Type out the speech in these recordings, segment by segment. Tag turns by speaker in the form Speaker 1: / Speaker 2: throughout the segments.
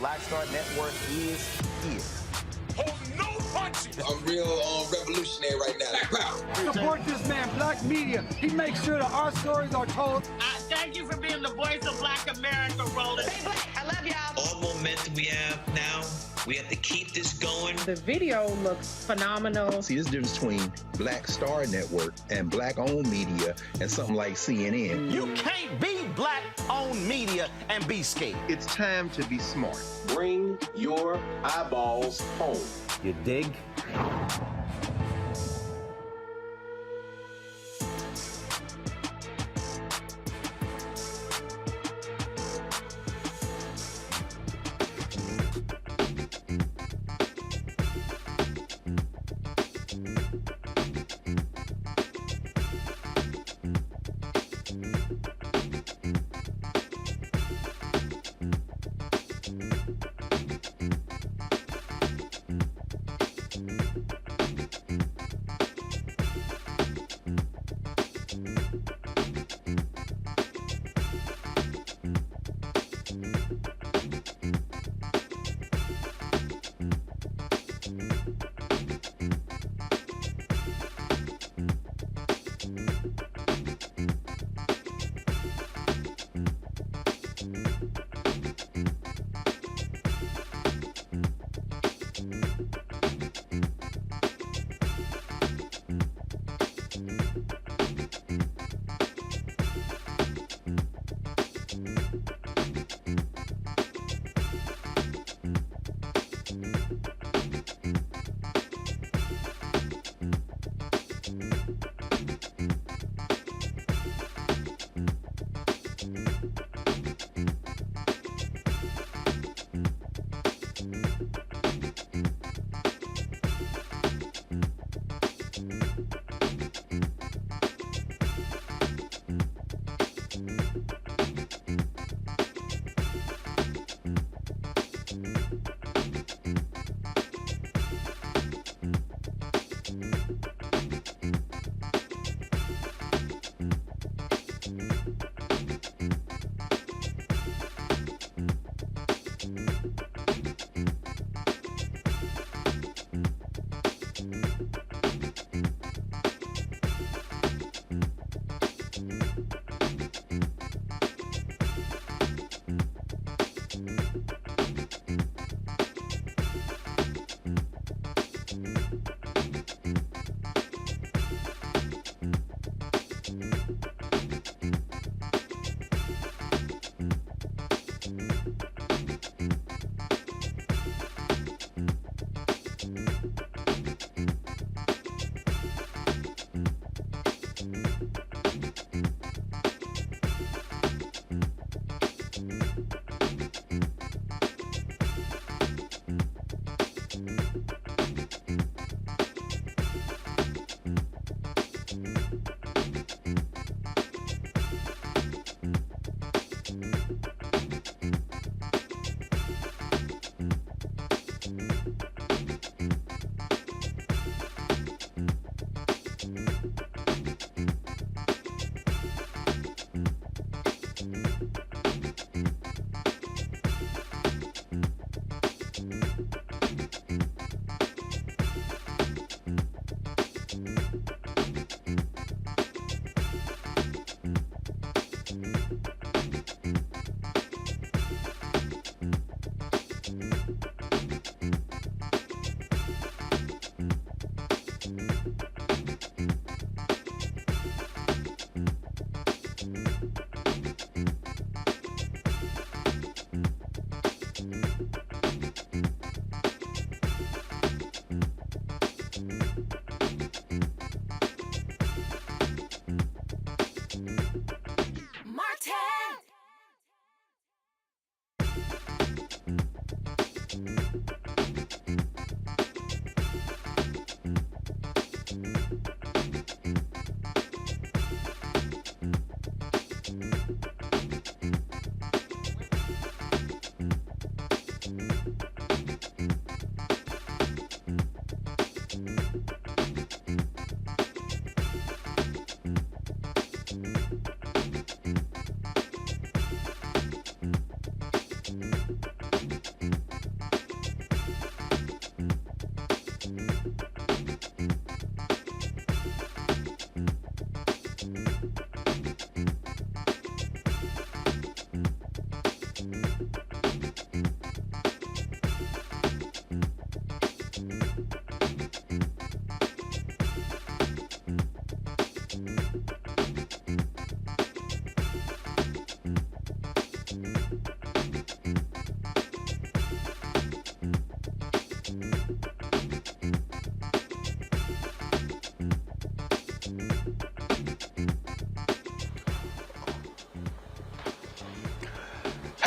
Speaker 1: Black Star Network is here.
Speaker 2: Hold no punches.
Speaker 1: I'm real revolutionary right now.
Speaker 2: Support this man, Black media. He makes sure that our stories are told.
Speaker 3: Thank you for being the voice of Black America, Roland.
Speaker 4: Stay black. I love y'all.
Speaker 5: All momentum we have now, we have to keep this going.
Speaker 6: The video looks phenomenal.
Speaker 7: See, this difference between Black Star Network and Black-owned media and something like CNN.
Speaker 8: You can't be Black-owned media and be scared.
Speaker 9: It's time to be smart.
Speaker 10: Bring your eyeballs home.
Speaker 8: You dig?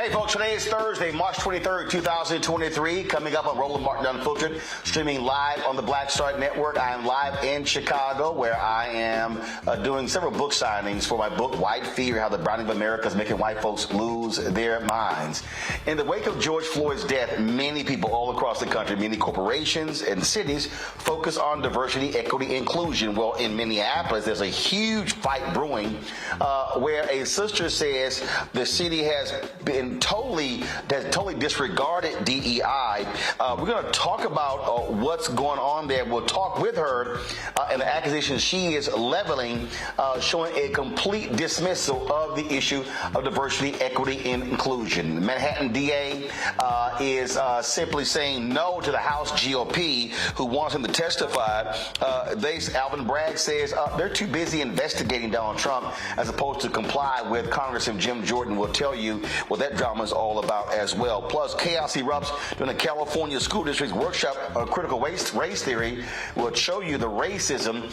Speaker 8: Hey, folks, today is Thursday, March 23rd, 2023. Coming up on Roland Martin Unfiltered, streaming live on the Black Star Network. I am live in Chicago, where I am doing several book signings for my book, White Fear, How the Browning of America is Making White Folks Lose Their Minds. In the wake of George Floyd's death, many people all across the country, many corporations and cities, focus on diversity, equity, inclusion. Well, in Minneapolis, there's a huge fight brewing where a sister says the city has totally disregarded DEI. We're going to talk about what's going on there. We'll talk with her and the accusations she is leveling, showing a complete dismissal of the issue of diversity, equity, and inclusion. Manhattan DA is simply saying no to the House GOP, who wants him to testify. Alvin Bragg says they're too busy investigating Donald Trump as opposed to comply with Congressman Jim Jordan. Will tell you what that drama is all about as well. Plus, chaos erupts during the California School District's workshop of critical race theory. Will show you the racism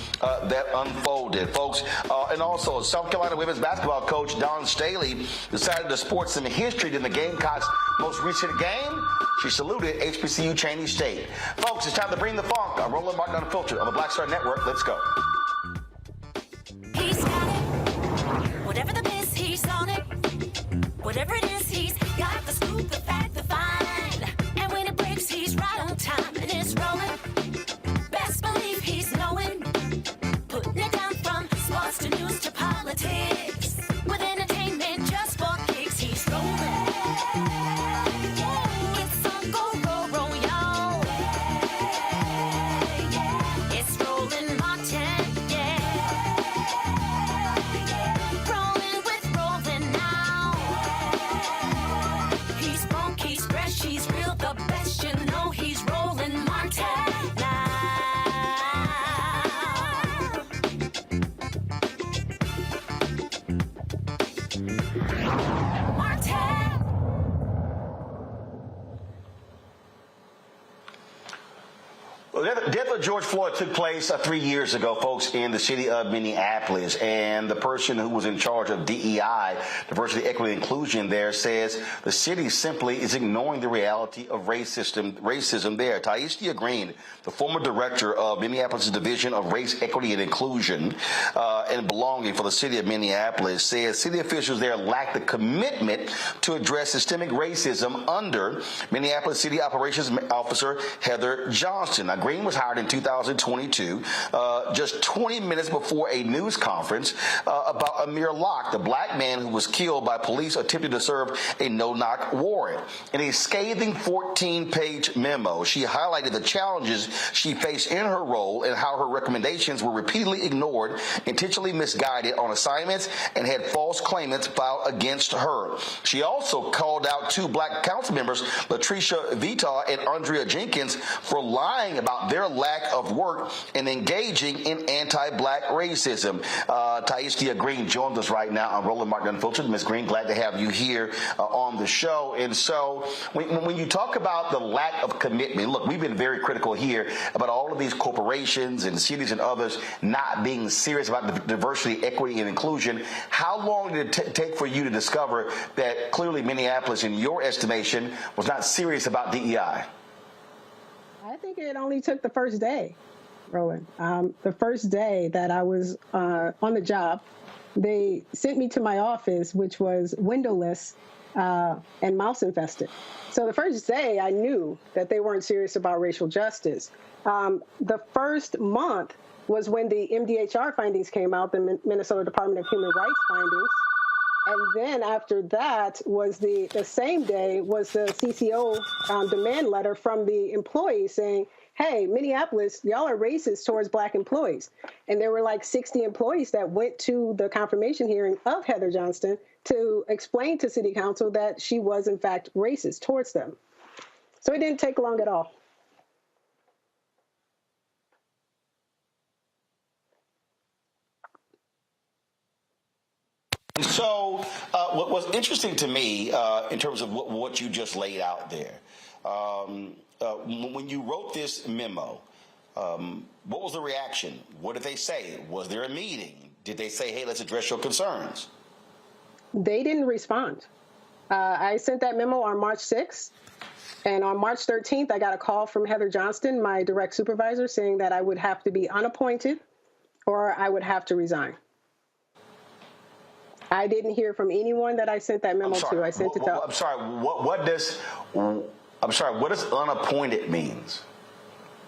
Speaker 8: that unfolded, folks. And also, South Carolina women's basketball coach Dawn Staley decided to sport some history in the Gamecocks' most recent game. She saluted HBCU Cheney State. Folks, it's time to bring the funk. Roland Martin Unfiltered on the Black Star Network. Let's go.
Speaker 4: He's got it. Whatever the miss, he's on it. Whatever it is, he's got the scoop, the fact, the find. And when it breaks, he's right on time and it's rolling. Best believe he's knowing. Putting it down from sports to news to politics. With entertainment just for kicks, he's rolling. It's on go, roll, y'all. It's Roland Martin, rolling with Roland now. He's funk, he's fresh, he's real, the best, you know he's Roland Martin now. Martin.
Speaker 8: Well, the death of George Floyd took place 3 years ago, folks, in the city of Minneapolis. And the person who was in charge of DEI, diversity, equity, inclusion there, says the city simply is ignoring the reality of racism there. Tyeastia Green, the former director of Minneapolis' Division of Race, Equity, and Inclusion and Belonging for the city of Minneapolis, says city officials there lack the commitment to address systemic racism under Minneapolis City Operations Officer Heather Johnston. Now, Green was hired in 2022, just 20 minutes before a news conference about Amir Locke, the black man who was killed by police attempting to serve a no-knock warrant. In a scathing 14-page memo, she highlighted the challenges she faced in her role and how her recommendations were repeatedly ignored, intentionally misguided on assignments, and had false claimants filed against her. She also called out two black council members, Latricia Vita and Andrea Jenkins, for lying about their lack of work and engaging in anti-black racism. Tyeastia Green joins us right now on Roland Martin Unfiltered. Ms. Green, glad to have you here on the show. And so when you talk about the lack of commitment, look, we've been very critical here about all of these corporations and cities and others not being serious about the diversity, equity, and inclusion. How long did it take for you to discover that clearly Minneapolis, in your estimation, was not serious about DEI?
Speaker 6: I think it only took the first day, Roland. The first day that I was on the job, they sent me to my office, which was windowless and mouse infested. So the first day I knew that they weren't serious about racial justice. The first month was when the MDHR findings came out, the Minnesota Department of Human Rights findings. And then after that was the same day was the CCO demand letter from the employees saying, hey, Minneapolis, y'all are racist towards black employees. And there were like 60 employees that went to the confirmation hearing of Heather Johnston to explain to city council that she was in fact racist towards them. So it didn't take long at all.
Speaker 8: So what was interesting to me in terms of what you just laid out there, when you wrote this memo, what was the reaction? What did they say? Was there a meeting? Did they say, hey, let's address your concerns?
Speaker 6: They didn't respond. I sent that memo on March 6th. And on March 13th, I got a call from Heather Johnston, my direct supervisor, saying that I would have to be unappointed or I would have to resign. I didn't hear from anyone that I sent that memo to. I sent it to.
Speaker 8: I'm sorry. What does unappointed means?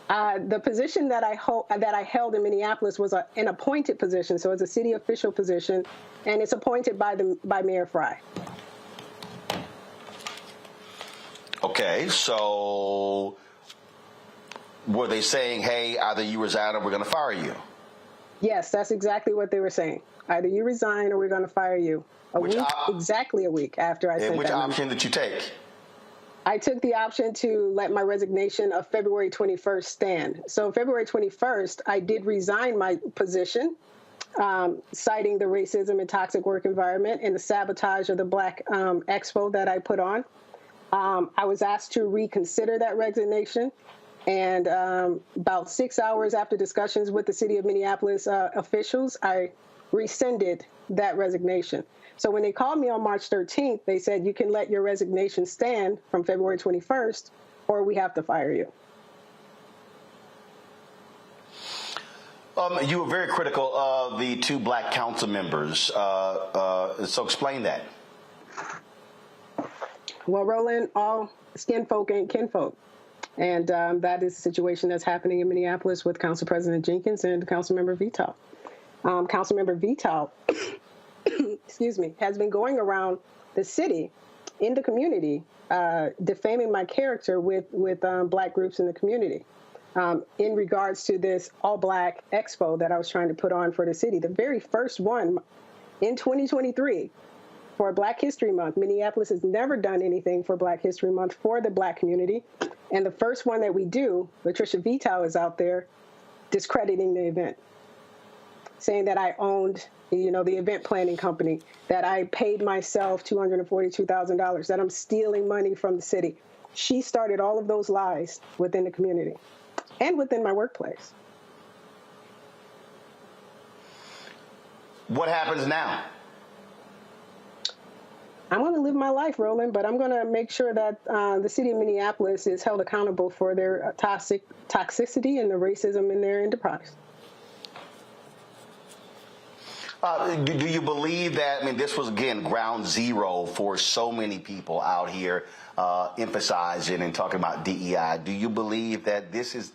Speaker 6: The position that I held in Minneapolis was an appointed position, so it's a city official position, and it's appointed by Mayor Frey.
Speaker 8: Okay, so were they saying, hey, either you resign or we're going to fire you?
Speaker 6: Yes, that's exactly what they were saying. Either you resign or we're going to fire you. Exactly a week after I sent that.
Speaker 8: And which option did you take?
Speaker 6: I took the option to let my resignation of February 21st stand. So February 21st, I did resign my position, citing the racism and toxic work environment and the sabotage of the Black Expo that I put on. I was asked to reconsider that resignation, and about 6 hours after discussions with the City of Minneapolis officials, I rescinded that resignation. So when they called me on March 13th, they said, you can let your resignation stand from February 21st, or we have to fire you.
Speaker 8: You were very critical of the two Black council members, so explain that.
Speaker 6: Well, Roland, all skin folk ain't kinfolk. And that is the situation that's happening in Minneapolis with Council President Jenkins and Councilmember Vital. Councilmember Vital, excuse me, has been going around the city, in the community, defaming my character with Black groups in the community in regards to this all-Black expo that I was trying to put on for the city. The very first one in 2023. For Black History Month. Minneapolis has never done anything for Black History Month for the Black community. And the first one that we do, Latricia Vital is out there discrediting the event, saying that I owned, the event planning company, that I paid myself $242,000, that I'm stealing money from the city. She started all of those lies within the community and within my workplace.
Speaker 8: What happens now?
Speaker 6: I'm going to live my life, Roland, but I'm going to make sure that the city of Minneapolis is held accountable for their toxicity and the racism in their enterprise.
Speaker 8: Do you believe that, this was, again, ground zero for so many people out here emphasizing and talking about DEI? Do you believe that this is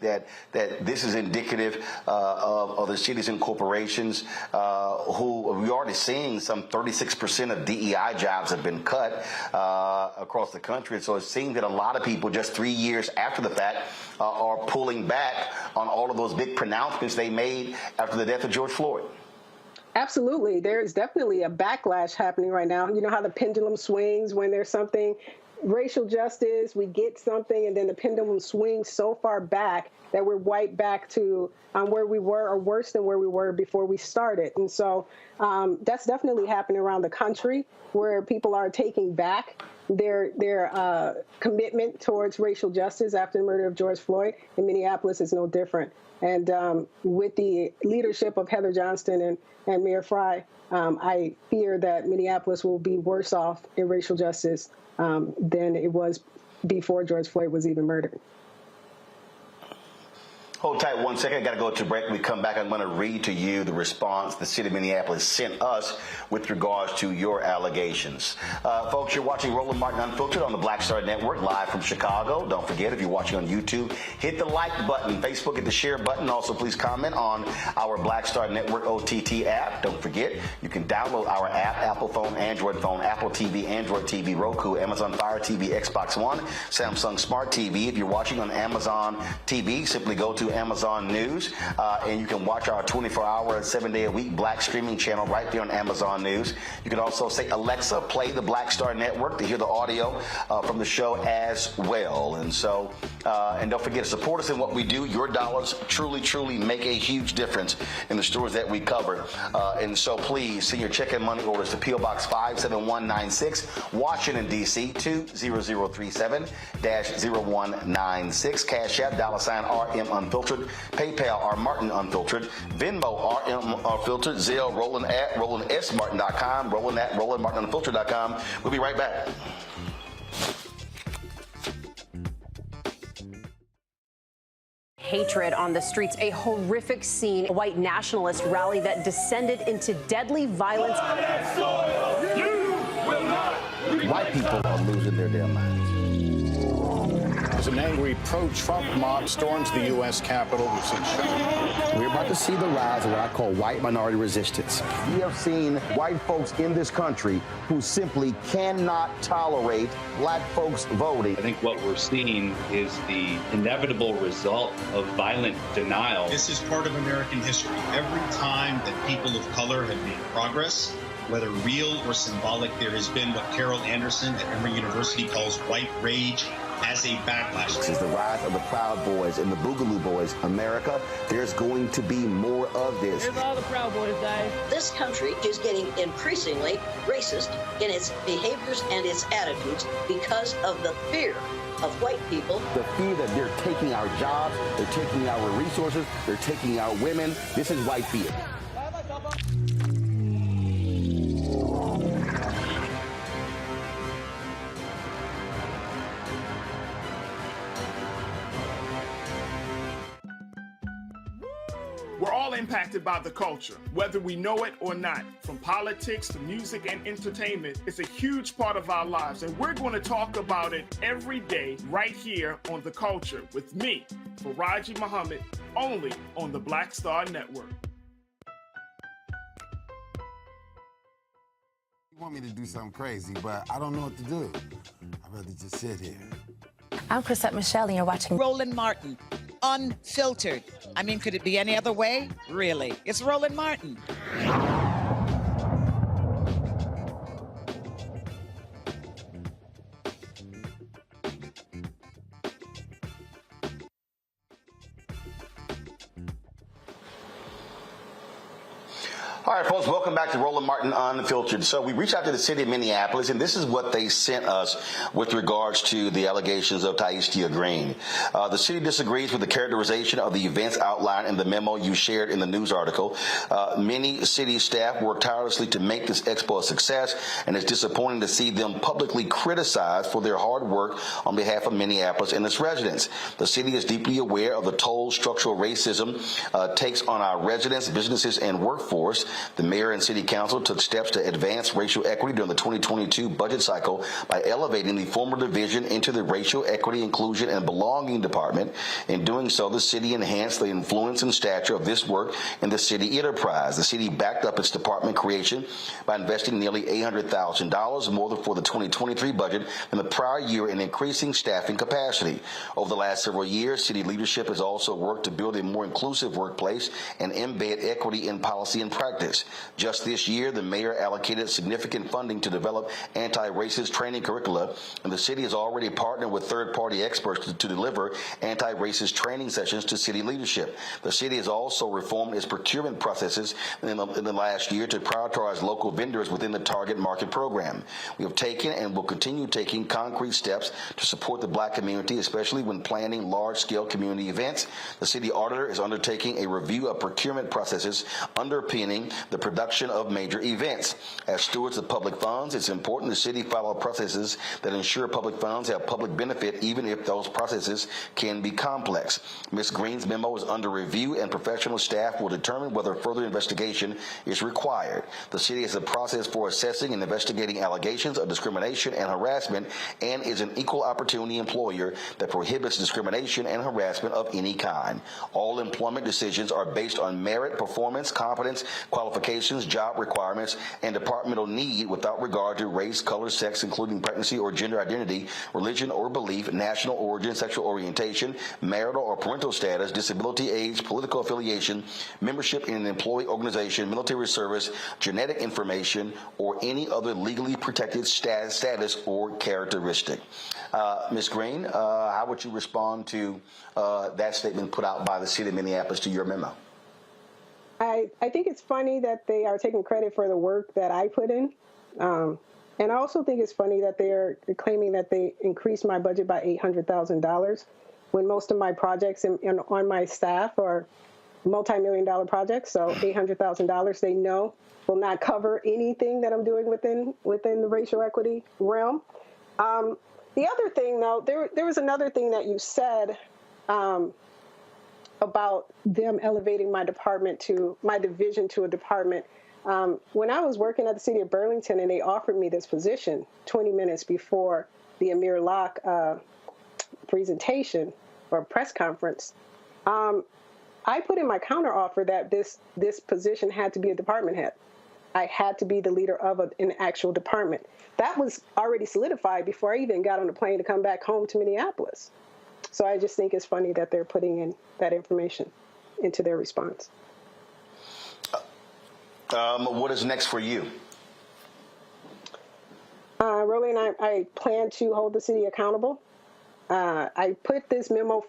Speaker 8: indicative of the cities and corporations who we're already seeing some 36% of DEI jobs have been cut across the country? And so it seems that a lot of people just 3 years after the fact are pulling back on all of those big pronouncements they made after the death of George Floyd.
Speaker 6: Absolutely. There is definitely a backlash happening right now. You know how the pendulum swings when there's something, racial justice, we get something, and then the pendulum swings so far back that we're right back to where we were, or worse than where we were before we started. And so that's definitely happening around the country, where people are taking back their commitment towards racial justice after the murder of George Floyd. And Minneapolis is no different. And with the leadership of Heather Johnston and Mayor Frey, I fear that Minneapolis will be worse off in racial justice than it was before George Floyd was even murdered.
Speaker 8: Hold tight 1 second. I got to go to break. When we come back, I'm going to read to you the response the city of Minneapolis sent us with regards to your allegations. Folks, you're watching Roland Martin Unfiltered on the Black Star Network, live from Chicago. Don't forget, if you're watching on YouTube, hit the like button. Facebook, hit the share button. Also, please comment on our Black Star Network OTT app. Don't forget, you can download our app, Apple phone, Android phone, Apple TV, Android TV, Roku, Amazon Fire TV, Xbox One, Samsung Smart TV. If you're watching on Amazon TV, simply go to Amazon News, and you can watch our 24-hour, 7-day-a-week Black streaming channel right there on Amazon News. You can also say, Alexa, play the Black Star Network to hear the audio from the show as well. And so, and don't forget to support us in what we do. Your dollars truly, truly make a huge difference in the stories that we cover. And so please send your check and money orders to P.O. Box 57196, Washington, D.C. 20037-0196. Cash App, $ RM Unfiltered. Unfiltered, PayPal R Martin Unfiltered, Venmo RM Unfiltered, Zelle Roland at RolandSMartin.com, Roland at RolandMartinUnfiltered.com. We'll be right back.
Speaker 9: Hatred on the streets, a horrific scene, a white nationalist rally that descended into deadly violence.
Speaker 11: White people are losing their damn minds. As an angry pro-Trump mob storms the U.S. Capitol, we're about to see the rise of what I call white minority resistance. We have seen white folks in this country who simply cannot tolerate black folks voting.
Speaker 12: I think what we're seeing is the inevitable result of violent denial.
Speaker 13: This is part of American history. Every time that people of color have made progress, whether real or symbolic, there has been what Carol Anderson at Emory University calls white rage as a backlash.
Speaker 11: This is the rise of the Proud Boys and the Boogaloo Boys. America, there's going to be more of this.
Speaker 14: Here's all the Proud Boys, Dave.
Speaker 15: This country is getting increasingly racist in its behaviors and its attitudes because of the fear of white people.
Speaker 11: The fear that they're taking our jobs, they're taking our resources, they're taking our women. This is white fear.
Speaker 16: We're all impacted by the culture, whether we know it or not. From politics to music and entertainment, it's a huge part of our lives, and we're going to talk about it every day right here on The Culture with me, Faraji Muhammad, only on the Black Star Network.
Speaker 17: You want me to do something crazy, but I don't know what to do. I'd rather just sit here.
Speaker 18: I'm Chrisette Michelle, and you're watching
Speaker 3: Roland Martin, Unfiltered. I mean, could it be any other way? Really? It's Roland Martin.
Speaker 8: All right, folks, welcome back to Roland Martin Unfiltered. So we reached out to the City of Minneapolis, and this is what they sent us with regards to the allegations of Tyeastia Green. The city disagrees with the characterization of the events outlined in the memo you shared in the news article. Many city staff worked tirelessly to make this expo a success, and it's disappointing to see them publicly criticized for their hard work on behalf of Minneapolis and its residents. The city is deeply aware of the toll structural racism takes on our residents, businesses, and workforce. The mayor and city council took steps to advance racial equity during the 2022 budget cycle by elevating the former division into the Racial Equity, Inclusion, and Belonging Department. In doing so, the city enhanced the influence and stature of this work in the city enterprise. The city backed up its department creation by investing nearly $800,000 more than for the 2023 budget than the prior year in increasing staffing capacity. Over the last several years, city leadership has also worked to build a more inclusive workplace and embed equity in policy and practice. Just this year, the mayor allocated significant funding to develop anti-racist training curricula, and the city has already partnered with third-party experts to deliver anti-racist training sessions to city leadership. The city has also reformed its procurement processes in the last year to prioritize local vendors within the target market program. We have taken and will continue taking concrete steps to support the black community, especially when planning large-scale community events. The city auditor is undertaking a review of procurement processes underpinning the production of major events. As stewards of public funds, it's important the city follow processes that ensure public funds have public benefit, even if those processes can be complex. Ms. Green's memo is under review, and professional staff will determine whether further investigation is required. The city has a process for assessing and investigating allegations of discrimination and harassment, and is an equal opportunity employer that prohibits discrimination and harassment of any kind. All employment decisions are based on merit, performance, competence, qualifications, job requirements, and departmental need without regard to race, color, sex, including pregnancy or gender identity, religion or belief, national origin, sexual orientation, marital or parental status, disability, age, political affiliation, membership in an employee organization, military service, genetic information, or any other legally protected status or characteristic. Ms. Green, how would you respond to that statement put out by the city of Minneapolis to your memo?
Speaker 6: I think it's funny that they are taking credit for the work that I put in. And I also think it's funny that they're claiming that they increased my budget by $800,000. when most of my projects on my staff are multi-million-dollar projects, so $800,000 they know will not cover anything that I'm doing within the racial equity realm. The other thing, though, there was another thing that you said about them elevating my division to a department. When I was working at the City of Burlington and they offered me this position 20 minutes before the Amir Locke presentation or press conference, I put in my counteroffer that this position had to be a department head. I had to be the leader of an actual department. That was already solidified before I even got on the plane to come back home to Minneapolis. So I just think it's funny that they're putting in that information into their response.
Speaker 8: What is next for you?
Speaker 6: Roland, I plan to hold the city accountable. I put this memo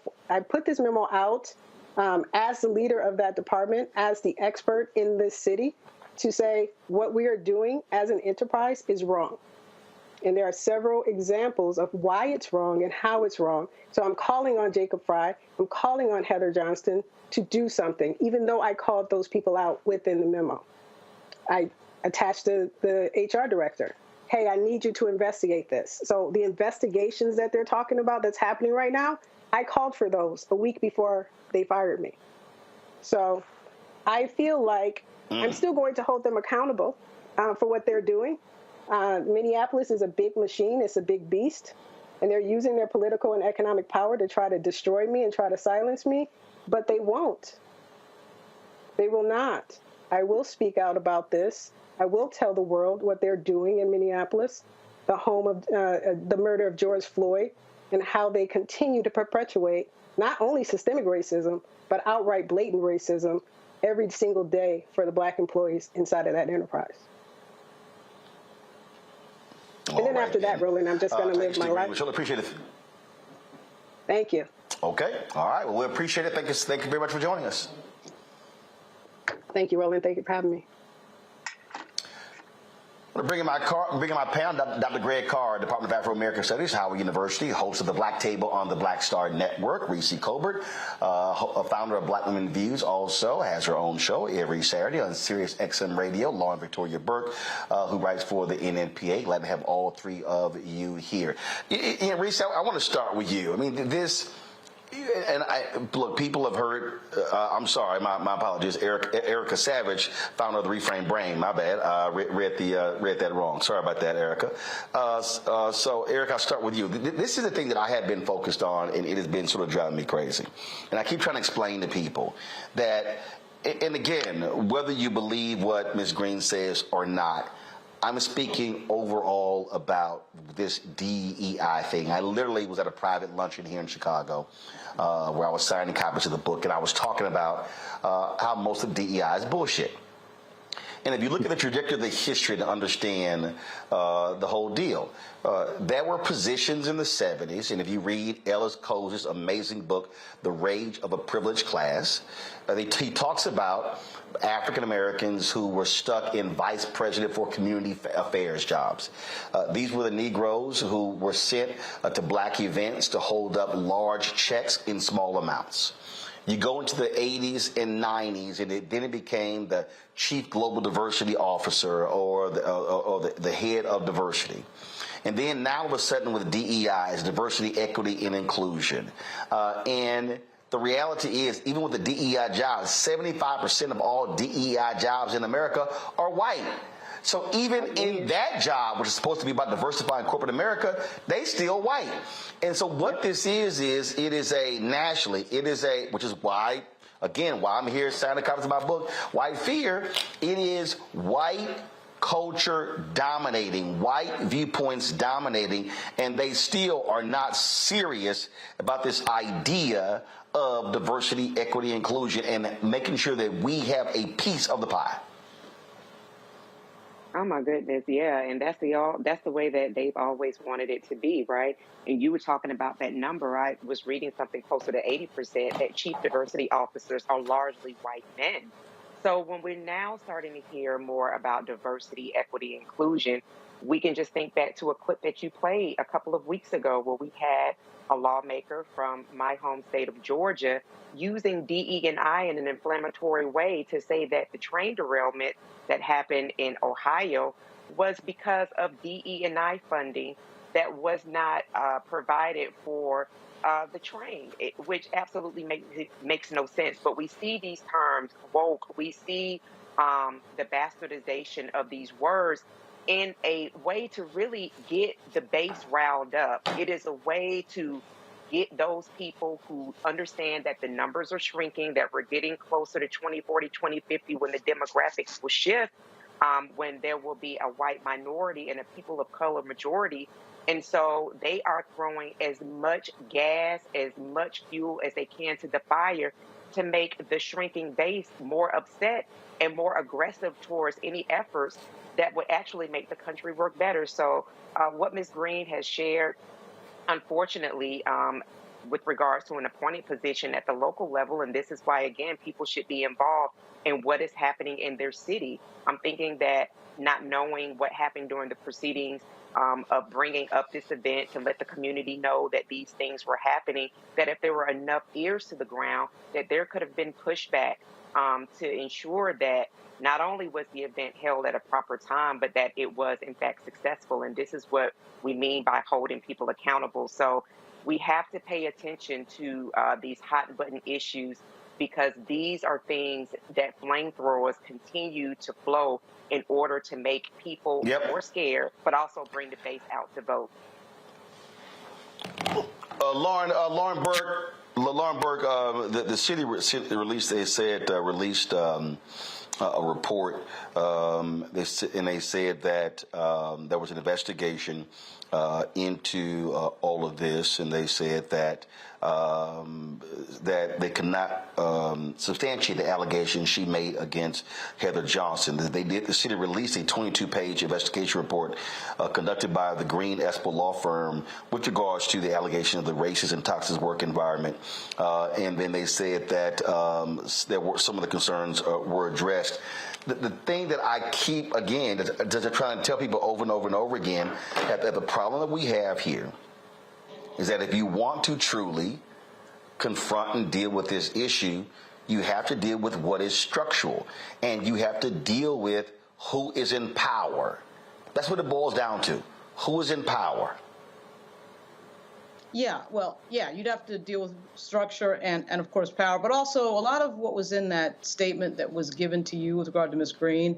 Speaker 6: out as the leader of that department, as the expert in this city, to say what we are doing as an enterprise is wrong. And there are several examples of why it's wrong and how it's wrong. So I'm calling on Jacob Fry, I'm calling on Heather Johnston to do something, even though I called those people out within the memo. I attached the HR director. Hey, I need you to investigate this. So the investigations that they're talking about that's happening right now, I called for those a week before they fired me. So I feel like I'm still going to hold them accountable for what they're doing. Minneapolis is a big machine. It's a big beast. And they're using their political and economic power to try to destroy me and try to silence me. But they won't. They will not. I will speak out about this. I will tell the world what they're doing in Minneapolis, the home of the murder of George Floyd, and how they continue to perpetuate not only systemic racism, but outright blatant racism every single day for the Black employees inside of that enterprise. And then after that, Roland, I'm just going to live my life.
Speaker 8: We really appreciate it.
Speaker 6: Thank you.
Speaker 8: Okay. All right. Well, we appreciate it. Thank you very much for joining us.
Speaker 6: Thank you, Roland. Thank you for having me.
Speaker 8: I'm bringing my panel, Dr. Greg Carr, Department of Afro-American Studies, Howard University, host of the Black Table on the Black Star Network. Reese Colbert, founder of Black Women Views, also has her own show every Saturday on Sirius XM Radio. Lauren Victoria Burke, who writes for the NNPA. Glad to have all three of you here. Reese, I want to start with you. I mean, this... And look, people have heard, I'm sorry, my apologies, Erica Savage, founder of the Reframe Brain, my bad, read that wrong. Sorry about that, Erica. So, Eric, I'll start with you. This is the thing that I have been focused on, and it has been sort of driving me crazy. And I keep trying to explain to people that, and again, whether you believe what Ms. Green says or not, I'm speaking overall about this DEI thing. I literally was at a private luncheon here in Chicago where I was signing copies of the book, and I was talking about how most of DEI is bullshit. And if you look at the trajectory of the history to understand the whole deal, there were positions in the 70s, and if you read Ellis Cose's amazing book, The Rage of a Privileged Class, he talks about African Americans who were stuck in vice president for community affairs jobs. These were the Negroes who were sent to black events to hold up large checks in small amounts. You go into the 80s and 90s, and then it became the chief global diversity officer or the head of diversity. And then now all of a sudden with DEI, is diversity, equity, and inclusion. And the reality is, even with the DEI jobs, 75% of all DEI jobs in America are white. So even in that job, which is supposed to be about diversifying corporate America, they still white. And so what this is it is a nationally, which is why, again, why I'm here signing copies of my book, White Fear. It is white culture dominating, white viewpoints dominating, and they still are not serious about this idea of diversity, equity, inclusion, and making sure that we have a piece of the pie.
Speaker 14: Oh my goodness, yeah, and that's the way that they've always wanted it to be, right? And you were talking about that number. I was reading something closer to 80% that chief diversity officers are largely white men. So when we're now starting to hear more about diversity, equity, inclusion, we can just think back to a clip that you played a couple of weeks ago where we had a lawmaker from my home state of Georgia, using DE&I in an inflammatory way to say that the train derailment that happened in Ohio was because of DE&I funding that was not provided for the train, which absolutely makes no sense. But we see these terms, woke, we see the bastardization of these words in a way to really get the base riled up. It is a way to get those people who understand that the numbers are shrinking, that we're getting closer to 2040, 2050 when the demographics will shift, when there will be a white minority and a people of color majority. And so they are throwing as much gas, as much fuel as they can to the fire to make the shrinking base more upset and more aggressive towards any efforts that would actually make the country work better. So what Ms. Green has shared, unfortunately, with regards to an appointed position at the local level, and this is why, again, people should be involved in what is happening in their city. I'm thinking that not knowing what happened during the proceedings of bringing up this event to let the community know that these things were happening, that if there were enough ears to the ground, that there could have been pushback to ensure that not only was the event held at a proper time, but that it was, in fact, successful. And this is what we mean by holding people accountable. So we have to pay attention to these hot button issues, because these are things that flamethrowers continue to flow in order to make people more scared, but also bring the base out to vote.
Speaker 8: Lauren Burke, the city released, they said, released a report, and they said that there was an investigation into all of this, and they said that that they could not substantiate the allegations she made against Heather Johnston. The city released a 22-page investigation report conducted by the Green Espel law firm with regards to the allegation of the racist and toxic work environment. And then they said that there were some of the concerns were addressed. The thing that I keep, again, just trying to tell people over and over and over again, that the problem that we have here is that if you want to truly confront and deal with this issue, you have to deal with what is structural, and you have to deal with who is in power. That's what it boils down to. Who is in power?
Speaker 19: Yeah, well, yeah, you'd have to deal with structure and of course, power, but also a lot of what was in that statement that was given to you with regard to Ms. Green,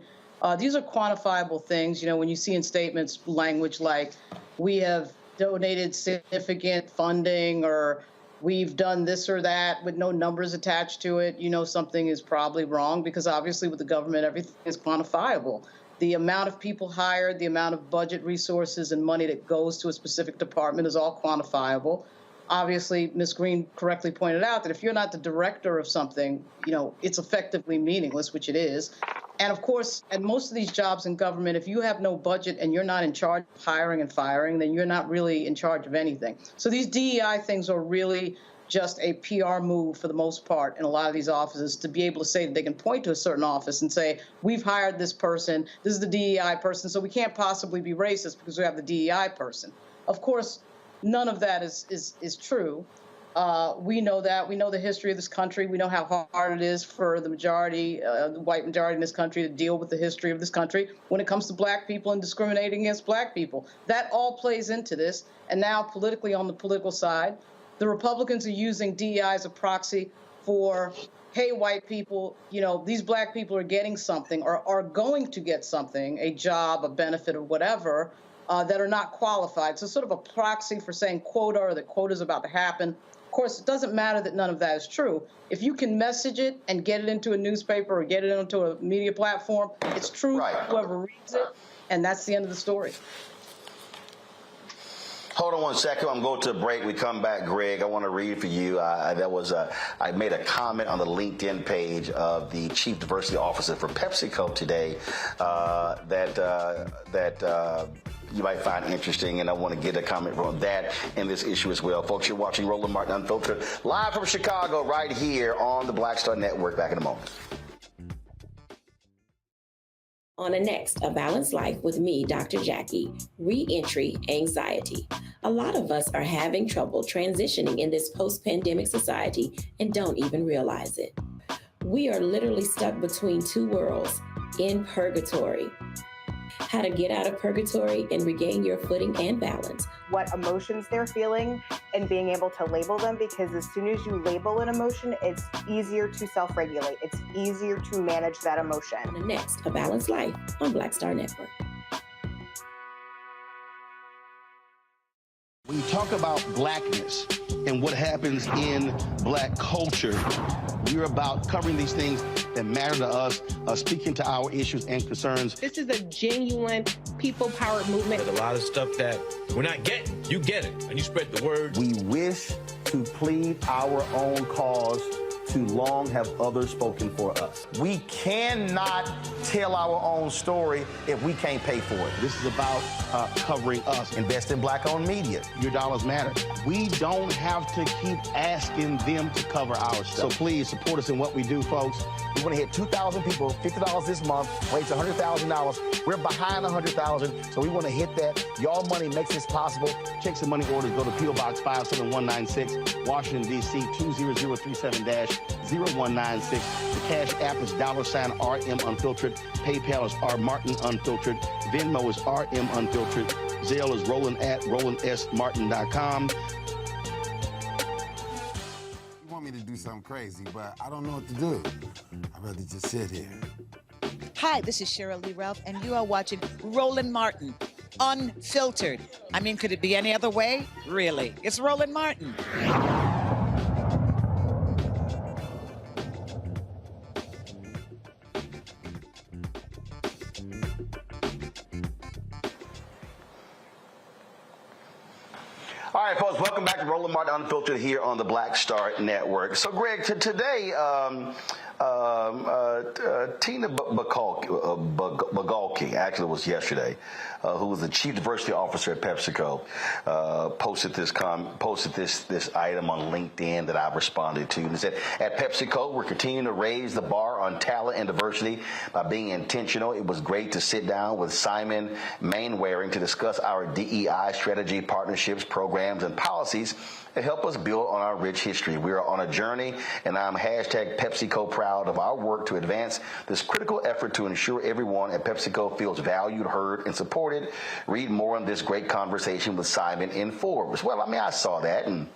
Speaker 19: these are quantifiable things. You know, when you see in statements language like, we have donated significant funding, or we've done this or that with no numbers attached to it, you know something is probably wrong, because obviously with the government, everything is quantifiable. The amount of people hired, the amount of budget resources and money that goes to a specific department is all quantifiable. Obviously, Ms. Green correctly pointed out that if you're not the director of something, you know, it's effectively meaningless, which it is. And of course, at most of these jobs in government, if you have no budget and you're not in charge of hiring and firing, then you're not really in charge of anything. So these DEI things are really just a PR move for the most part in a lot of these offices, to be able to say that they can point to a certain office and say, we've hired this person, this is the DEI person, so we can't possibly be racist because we have the DEI person. Of course, none of that is true. We know that. We know the history of this country. We know how hard it is for the majority, the white majority in this country, to deal with the history of this country when it comes to black people and discriminating against black people. That all plays into this. And now politically, on the political side, the Republicans are using DEI as a proxy for, hey, white people, you know, these black people are getting something, or are going to get something, a job, a benefit, or whatever, that are not qualified. So sort of a proxy for saying quota, or that quota is about to happen. Of course, it doesn't matter that none of that is true. If you can message it and get it into a newspaper or get it into a media platform, it's true for whoever reads it, and that's the end of the story.
Speaker 8: Hold on 1 second. I'm going to a break. We come back, Greg. I want to read for you. I made a comment on the LinkedIn page of the Chief Diversity Officer for PepsiCo today that you might find interesting, and I want to get a comment on that and this issue as well. Folks, you're watching Roland Martin Unfiltered, live from Chicago, right here on the Black Star Network. Back in a moment.
Speaker 20: On the next A Balanced Life with me, Dr. Jackie, Reentry Anxiety. A lot of us are having trouble transitioning in this post-pandemic society and don't even realize it. We are literally stuck between two worlds, in purgatory. How to get out of purgatory and regain your footing and balance.
Speaker 21: What emotions they're feeling and being able to label them, because as soon as you label an emotion, it's easier to self-regulate. It's easier to manage that emotion.
Speaker 20: On the next A Balanced Life on Black Star Network.
Speaker 8: When you talk about blackness and what happens in black culture, we're about covering these things that matter to us, speaking to our issues and concerns.
Speaker 22: This is a genuine people-powered movement.
Speaker 23: There's a lot of stuff that we're not getting. You get it, and you spread the word.
Speaker 8: We wish to plead our own cause. Too long have others spoken for us. We cannot tell our own story if we can't pay for it. This is about covering us. Invest in black-owned media. Your dollars matter. We don't have to keep asking them to cover our stuff. So please support us in what we do, folks. We want to hit 2,000 people, $50 this month, raise $100,000. We're behind 100,000, so we want to hit that. Y'all money makes this possible. Check some money orders. Go to P.O. Box 57196, Washington, D.C. 20037-0196. The Cash App is $RM Unfiltered. PayPal is R Martin Unfiltered. Venmo is RM Unfiltered. Zelle is Roland at RolandSMartin.com.
Speaker 17: You want me to do something crazy, but I don't know what to do. I'd rather just sit here.
Speaker 3: Hi, this is Cheryl Lee Ralph, and you are watching Roland Martin, Unfiltered. I mean, could it be any other way? Really? It's Roland Martin.
Speaker 8: All right, folks, welcome back to Roland Martin Unfiltered here on the Black Star Network. So, Greg, today, Tina Bagalki, actually it was yesterday, who was the chief diversity officer at PepsiCo, posted this item on LinkedIn that I responded to. And it said, at PepsiCo, we're continuing to raise the bar on talent and diversity by being intentional. It was great to sit down with Simon Mainwaring to discuss our DEI strategy, partnerships, programs, and policies that help us build on our rich history. We are on a journey, and I'm hashtag PepsiCo proud of our work to advance this critical effort to ensure everyone at PepsiCo feels valued, heard, and supported. Read more on this great conversation with Simon in Forbes. Well, I mean, I saw that, and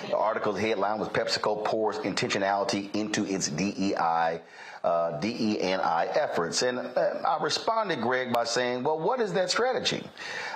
Speaker 8: the article's headline was PepsiCo pours intentionality into its DEI efforts. And I responded, Greg, by saying, well, what is that strategy?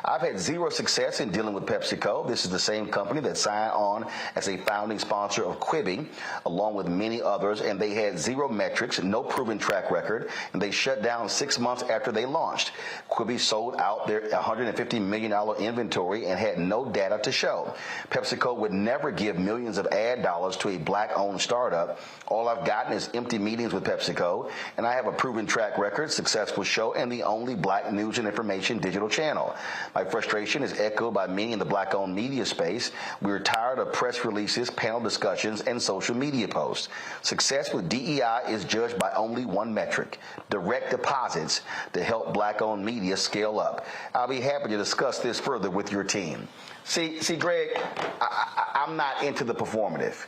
Speaker 8: I've had zero success in dealing with PepsiCo. This is the same company that signed on as a founding sponsor of Quibi, along with many others, and they had zero metrics, no proven track record, and they shut down 6 months after they launched. Quibi sold out their $150 million inventory and had no data to show. PepsiCo would never give millions of ad dollars to a black-owned startup. All I've gotten is empty meetings with PepsiCo, and I have a proven track record, successful show, and the only black news and information digital channel. My frustration is echoed by many in the black-owned media space. We're tired of press releases, panel discussions, and social media posts. Success with DEI is judged by only one metric: direct deposits to help black-owned media scale up. I'll be happy to discuss this further with your team. See, Greg, I'm not into the performative.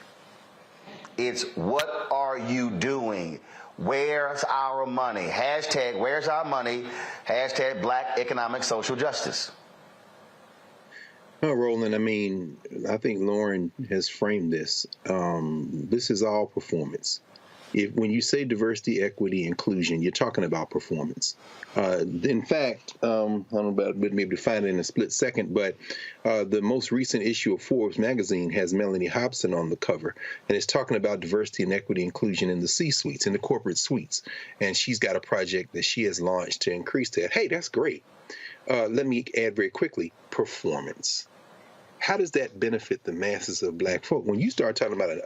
Speaker 8: It's what are you doing? Where's our money? Hashtag where's our money? Hashtag black economic social justice.
Speaker 7: No, Roland, I mean, I think Lauren has framed this. This is all performance. When you say diversity, equity, inclusion, you're talking about performance. In fact, I don't know about maybe able to find it in a split second, but the most recent issue of Forbes magazine has Melanie Hobson on the cover, and it's talking about diversity and equity inclusion in the C-suites, in the corporate suites. And she's got a project that she has launched to increase that. Hey, that's great. Let me add very quickly, performance. How does that benefit the masses of black folk? When you start talking about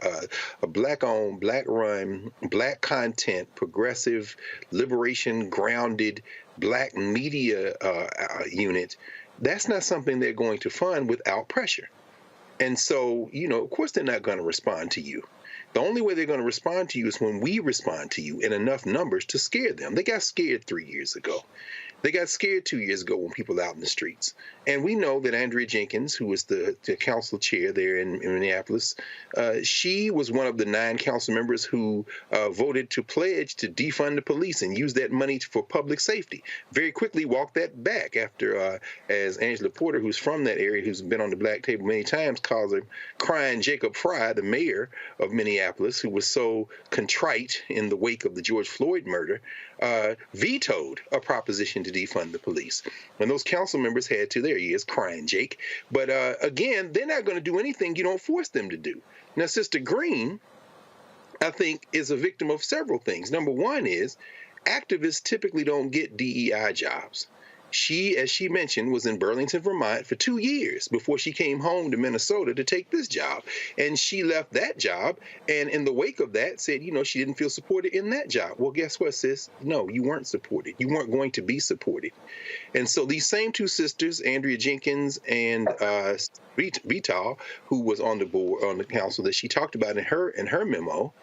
Speaker 7: a black-owned, black-run, black content, progressive, liberation-grounded black media unit, that's not something they're going to fund without pressure. And so, of course they're not going to respond to you. The only way they're going to respond to you is when we respond to you in enough numbers to scare them. They got scared 3 years ago. They got scared 2 years ago when people were out in the streets. And we know that Andrea Jenkins, who was the council chair there in Minneapolis, she was one of the 9 council members who voted to pledge to defund the police and use that money for public safety. Very quickly walked that back after, as Angela Porter, who's from that area, who's been on the Black Table many times, calls him crying Jacob Fry, the mayor of Minneapolis, who was so contrite in the wake of the George Floyd murder, vetoed a proposition to defund the police. And those council members had to, there he is, crying Jake. But again, they're not going to do anything you don't force them to do. Now, Sister Green, I think, is a victim of several things. Number one is activists typically don't get DEI jobs. She, as she mentioned, was in Burlington, Vermont for 2 years before she came home to Minnesota to take this job. And she left that job and in the wake of that said, you know, she didn't feel supported in that job. Well, guess what, sis? No, you weren't supported. You weren't going to be supported. And so these same 2 sisters, Andrea Jenkins and Vital, who was on the board, on the council that she talked about in her memo,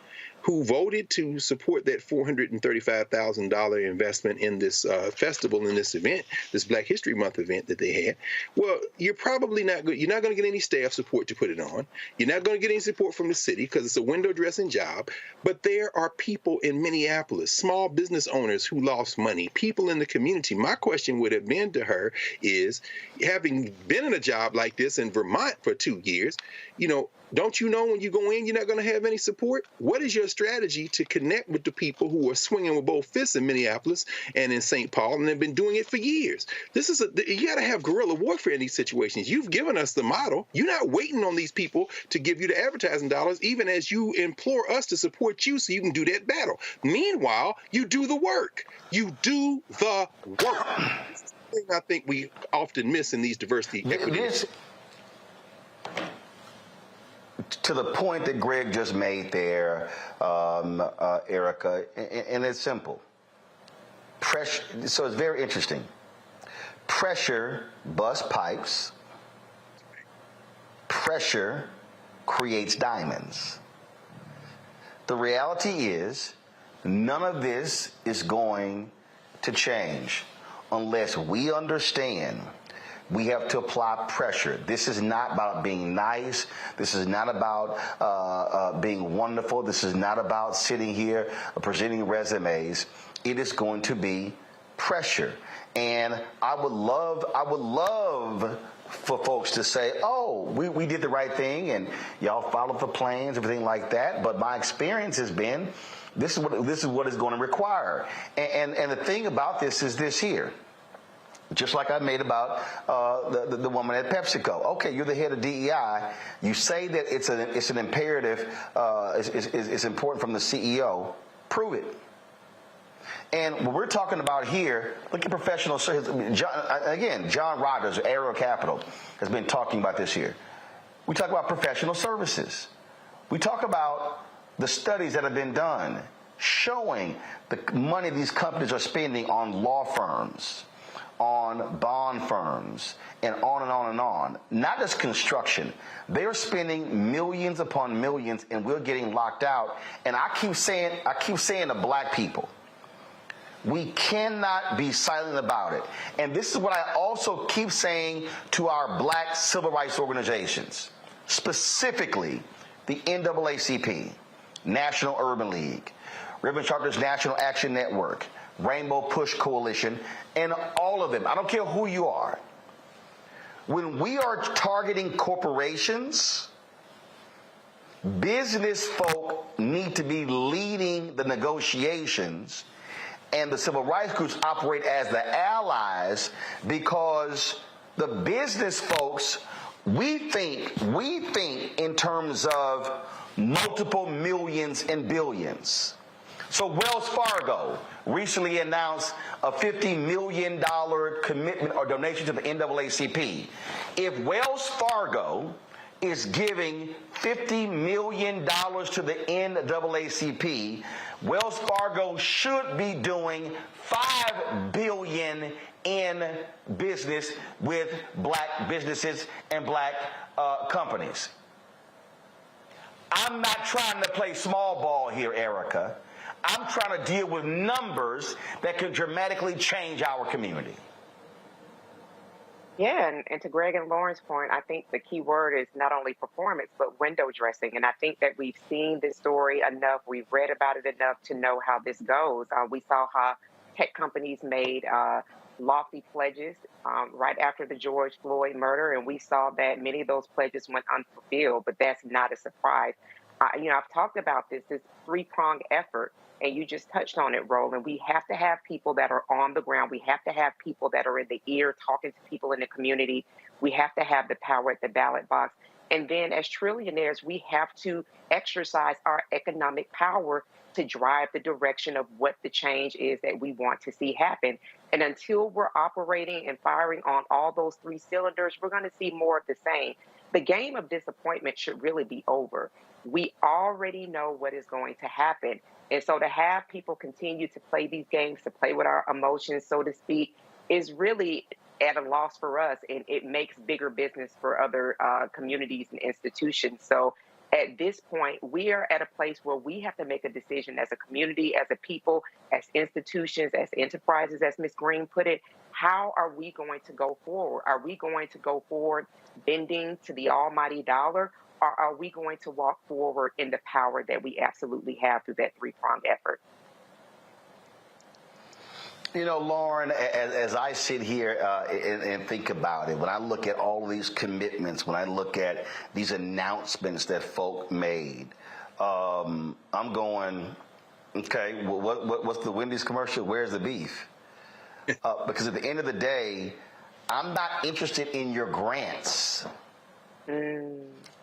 Speaker 7: who voted to support that $435,000 investment in this festival, in this event, this Black History Month event that they had. Well, you're probably not good. You're not going to get any staff support to put it on. You're not going to get any support from the city because it's a window dressing job. But there are people in Minneapolis, small business owners who lost money, people in the community. My question would have been to her is, having been in a job like this in Vermont for 2 years, you know, don't you know when you go in, you're not going to have any support? What is your strategy to connect with the people who are swinging with both fists in Minneapolis and in St. Paul and have been doing it for years? This is you got to have guerrilla warfare in these situations. You've given us the model. You're not waiting on these people to give you the advertising dollars, even as you implore us to support you so you can do that battle. Meanwhile, you do the work. You do the work. This is the thing I think we often miss in these diversity equity.
Speaker 8: To the point that Greg just made there, Erica, and it's simple. Pressure. So it's very interesting. Pressure busts pipes. Pressure creates diamonds. The reality is, none of this is going to change unless we understand we have to apply pressure. This is not about being nice. This is not about being wonderful. This is not about sitting here presenting resumes. It is going to be pressure. And I would love for folks to say, oh, we did the right thing and y'all followed the plans, everything like that. But my experience has been, this is what it's going to require. And the thing about this is this here. Just like I made about the woman at PepsiCo. Okay, you're the head of DEI. You say that it's an imperative, it's important from the CEO. Prove it. And what we're talking about here, look at professional services. John Rogers, Arrow Capital, has been talking about this here. We talk about professional services. We talk about the studies that have been done showing the money these companies are spending on law firms, on bond firms, and on and on and on. Not just construction. They're spending millions upon millions, and we're getting locked out. And I keep saying to black people, we cannot be silent about it. And this is what I also keep saying to our black civil rights organizations, specifically the NAACP, National Urban League, Ribbon Sharpers National Action Network, Rainbow Push Coalition, and all of them. I don't care who you are. When we are targeting corporations, business folk need to be leading the negotiations, and the civil rights groups operate as the allies, because the business folks, we think in terms of multiple millions and billions. So Wells Fargo recently announced a $50 million commitment or donation to the NAACP. If Wells Fargo is giving $50 million to the NAACP, Wells Fargo should be doing $5 billion in business with black businesses and black companies. I'm not trying to play small ball here, Erica. I'm trying to deal with numbers that could dramatically change our community.
Speaker 14: Yeah, and to Greg and Lauren's point, I think the key word is not only performance, but window dressing. And I think that we've seen this story enough, we've read about it enough to know how this goes. We saw how tech companies made lofty pledges right after the George Floyd murder, and we saw that many of those pledges went unfulfilled, but that's not a surprise. I've talked about this three-pronged effort, and you just touched on it, Roland. We have to have people that are on the ground. We have to have people that are in the ear talking to people in the community. We have to have the power at the ballot box. And then as trillionaires, we have to exercise our economic power to drive the direction of what the change is that we want to see happen. And until we're operating and firing on all those three cylinders, we're going to see more of the same. The game of disappointment should really be over. We already know what is going to happen. And so to have people continue to play these games, to play with our emotions, so to speak, is really at a loss for us, and it makes bigger business for other communities and institutions. So at this point, we are at a place where we have to make a decision as a community, as a people, as institutions, as enterprises, as Ms. Green put it. How are we going to go forward? Are we going to go forward bending to the almighty dollar, or are we going to walk forward in the power that we absolutely have through that three-pronged effort?
Speaker 8: You know, Lauren, as I sit here and think about it, when I look at all of these commitments, when I look at these announcements that folk made, I'm going, okay, what's the Wendy's commercial? Where's the beef? Because at the end of the day, I'm not interested in your grants.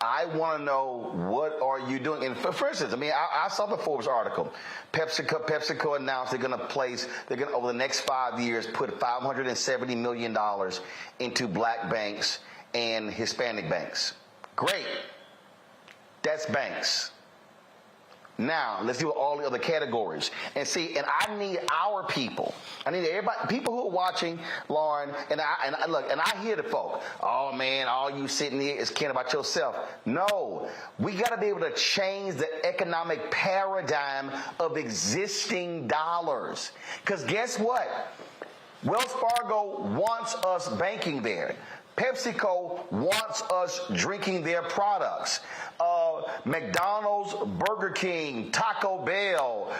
Speaker 8: I want to know, what are you doing? And for instance, I mean, I saw the Forbes article. PepsiCo announced they're going to over the next 5 years, put $570 million into black banks and Hispanic banks. Great. That's banks. Now, let's deal with all the other categories. And see, and I need our people. I need everybody, people who are watching, Lauren, and I hear the folk. Oh, man, all you sitting here is caring about yourself. No, we got to be able to change the economic paradigm of existing dollars. Because guess what? Wells Fargo wants us banking there. PepsiCo wants us drinking their products. McDonald's, Burger King, Taco Bell,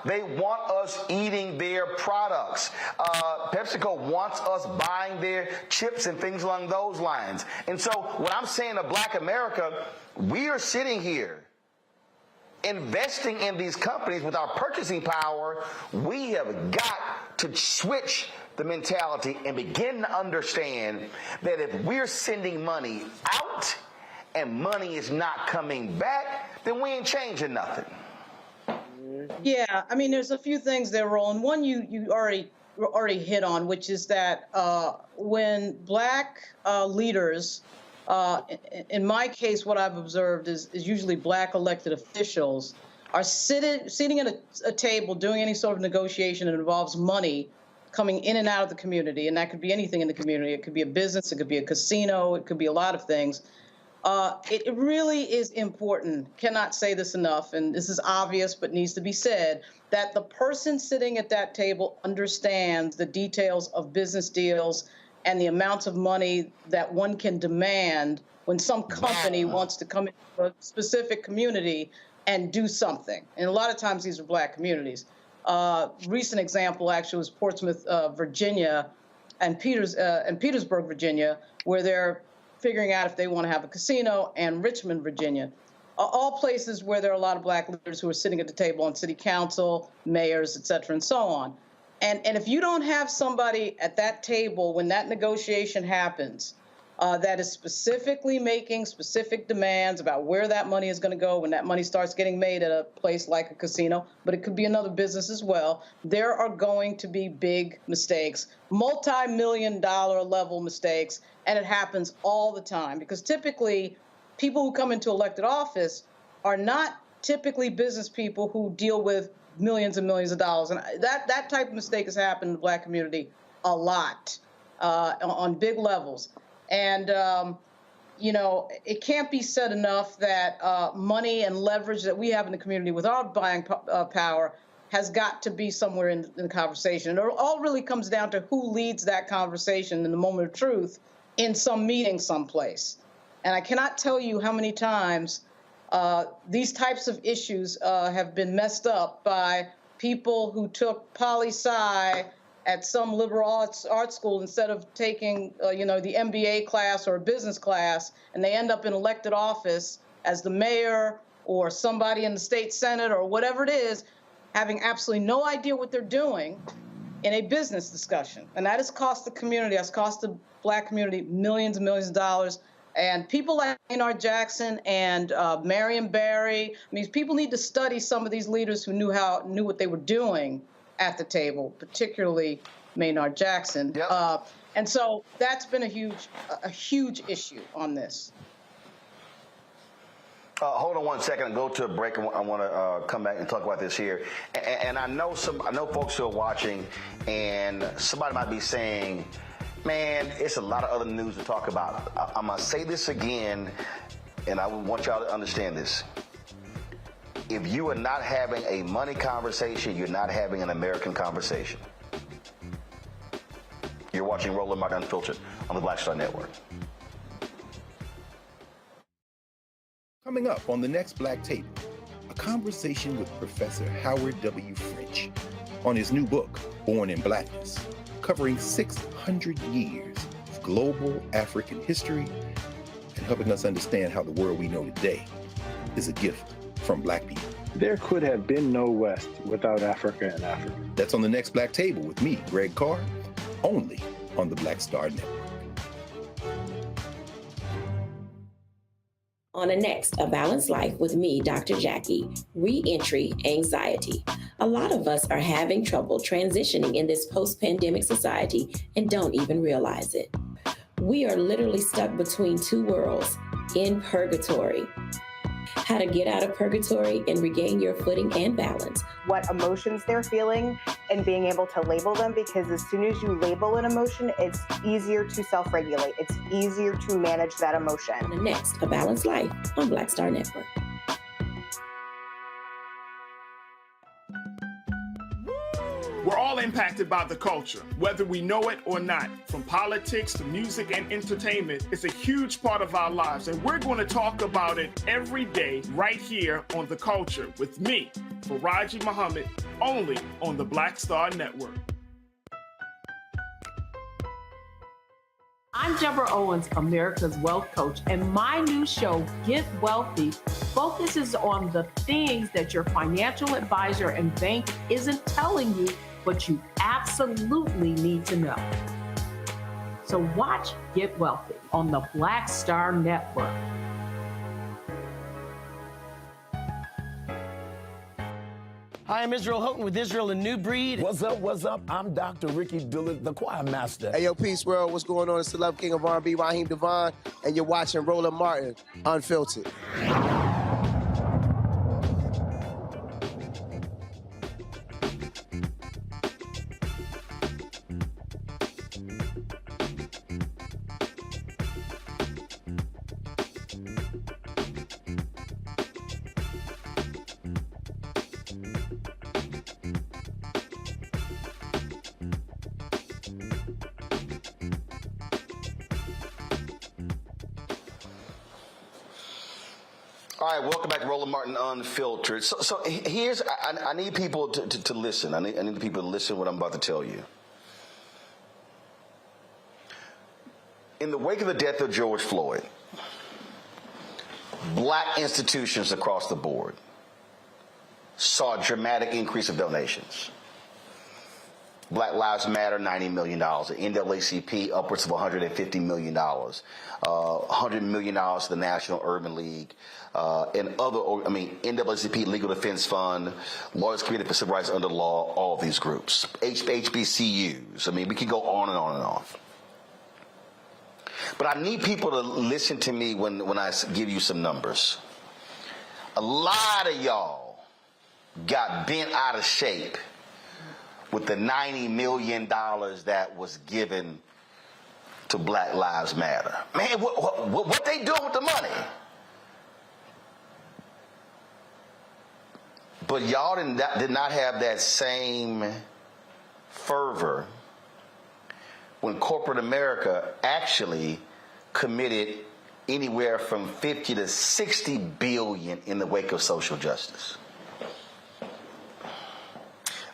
Speaker 8: they want us eating their products. PepsiCo wants us buying their chips and things along those lines. And so what I'm saying to Black America, we are sitting here investing in these companies with our purchasing power. We have got to switch the mentality and begin to understand that if we're sending money out and money is not coming back, then we ain't changing nothing.
Speaker 19: Yeah, I mean, there's a few things there, Roland. One you already hit on, which is that when black leaders, in my case, what I've observed is usually black elected officials are sitting at a table doing any sort of negotiation that involves money coming in and out of the community, and that could be anything in the community. It could be a business, it could be a casino, it could be a lot of things. It really is important, cannot say this enough, and this is obvious but needs to be said, that the person sitting at that table understands the details of business deals and the amounts of money that one can demand when some company wants to come into a specific community and do something. And a lot of times these are black communities. Recent example actually was Portsmouth, Virginia, and Petersburg, Virginia, where they're figuring out if they want to have a casino, and Richmond, Virginia. All places where there are a lot of black leaders who are sitting at the table on city council, mayors, et cetera, and so on. And if you don't have somebody at that table when that negotiation happens that is specifically making specific demands about where that money is going to go when that money starts getting made at a place like a casino, but it could be another business as well, there are going to be big mistakes, multi-million-dollar level mistakes, and it happens all the time because typically people who come into elected office are not typically business people who deal with millions and millions of dollars. And that type of mistake has happened in the black community a lot on big levels. And, you know, it can't be said enough that money and leverage that we have in the community with our buying power has got to be somewhere in the conversation. It all really comes down to who leads that conversation in the moment of truth in some meeting someplace. And I cannot tell you how many times these types of issues have been messed up by people who took poli-sci at some liberal arts school instead of taking, you know, the MBA class or a business class, and they end up in elected office as the mayor or somebody in the state senate or whatever it is, having absolutely no idea what they're doing in a business discussion. And that has cost the community, has cost the Black community millions and millions of dollars. And people like Maynard Jackson and Marion Barry, I mean, people need to study some of these leaders who knew what they were doing at the table, particularly Maynard Jackson.
Speaker 8: Yep.
Speaker 19: And so that's been a huge issue on this.
Speaker 8: Hold on 1 second and go to a break. I want to come back and talk about this here. And I know folks who are watching, and somebody might be saying, man, it's a lot of other news to talk about. I'm going to say this again, and I want y'all to understand this. If you are not having a money conversation, you're not having an American conversation. You're watching Roland Martin Unfiltered on the Black Star Network.
Speaker 1: Coming up on the next Black Table, a conversation with Professor Howard W. French on his new book, Born in Blackness, covering 600 years of global African history and helping us understand how the world we know today is a gift from Black people.
Speaker 2: There could have been no West without Africa and Africa.
Speaker 1: That's on the next Black Table with me, Greg Carr, only on the Black Star Network.
Speaker 20: On the next, A Balanced Life with me, Dr. Jackie, Re-entry Anxiety. A lot of us are having trouble transitioning in this post-pandemic society and don't even realize it. We are literally stuck between two worlds, in purgatory. How to get out of purgatory and regain your footing and balance.
Speaker 21: What emotions they're feeling and being able to label them, because as soon as you label an emotion, it's easier to self-regulate. It's easier to manage that emotion.
Speaker 20: On the next, A Balanced Life on Black Star Network.
Speaker 16: We're all impacted by the culture, whether we know it or not. From politics to music and entertainment, it's a huge part of our lives, and we're going to talk about it every day right here on The Culture with me, Faraji Muhammad, only on the Black Star Network.
Speaker 5: I'm Deborah Owens, America's Wealth Coach, and my new show, Get Wealthy, focuses on the things that your financial advisor and bank isn't telling you, but you absolutely need to know. So watch Get Wealthy on the Black Star Network.
Speaker 24: Hi, I'm Israel Houghton with Israel and New Breed. What's up, what's up? I'm Dr. Ricky Dillard, the choir master.
Speaker 25: Hey, yo, peace, world. What's going on? It's the Love King of R&B, Raheem Devon, and you're watching Roland Martin Unfiltered.
Speaker 8: All right, welcome back to Roland Martin Unfiltered. So here's, I need people to listen. I need the people to listen to what I'm about to tell you. In the wake of the death of George Floyd, Black institutions across the board saw a dramatic increase of donations. Black Lives Matter, $90 million. The NAACP, upwards of $150 million. $100 million to the National Urban League. And other, NAACP, Legal Defense Fund, Lawyers Committee for Civil Rights Under Law, all of these groups. HBCUs. We could go on and on and on. But I need people to listen to me when I give you some numbers. A lot of y'all got bent out of shape with the $90 million that was given to Black Lives Matter. Man, what they doing with the money? But y'all did not have that same fervor when corporate America actually committed anywhere from 50 to 60 billion in the wake of social justice.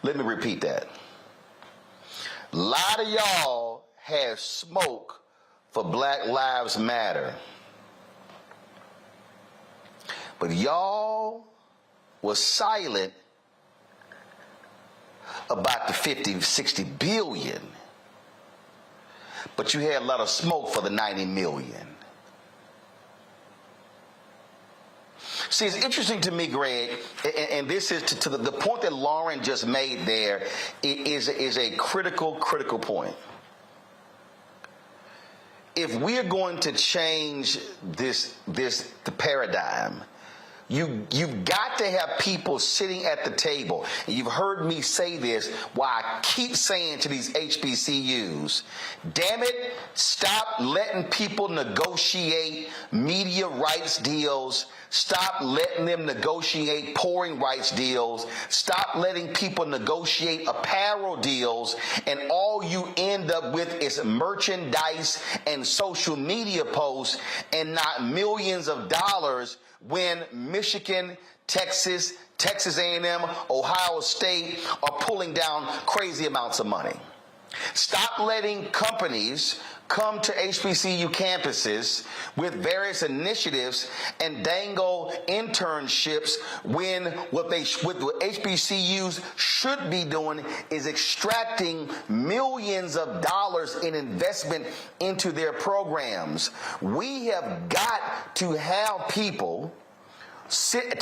Speaker 8: Let me repeat that. A lot of y'all had smoke for Black Lives Matter, but y'all was silent about the 50, 60 billion, but you had a lot of smoke for the 90 million. See, it's interesting to me, Greg, and this is to the point that Lauren just made there is a critical point. If we're going to change the paradigm, you've got to have people sitting at the table. And you've heard me say this, why I keep saying to these HBCUs, damn it, stop letting people negotiate media rights deals. Stop letting them negotiate pouring rights deals. Stop letting people negotiate apparel deals. And all you end up with is merchandise and social media posts and not millions of dollars when Michigan, Texas, Texas A&M, Ohio State are pulling down crazy amounts of money. Stop letting companies come to HBCU campuses with various initiatives and dangle internships when what HBCUs should be doing is extracting millions of dollars in investment into their programs. We have got to have people sit at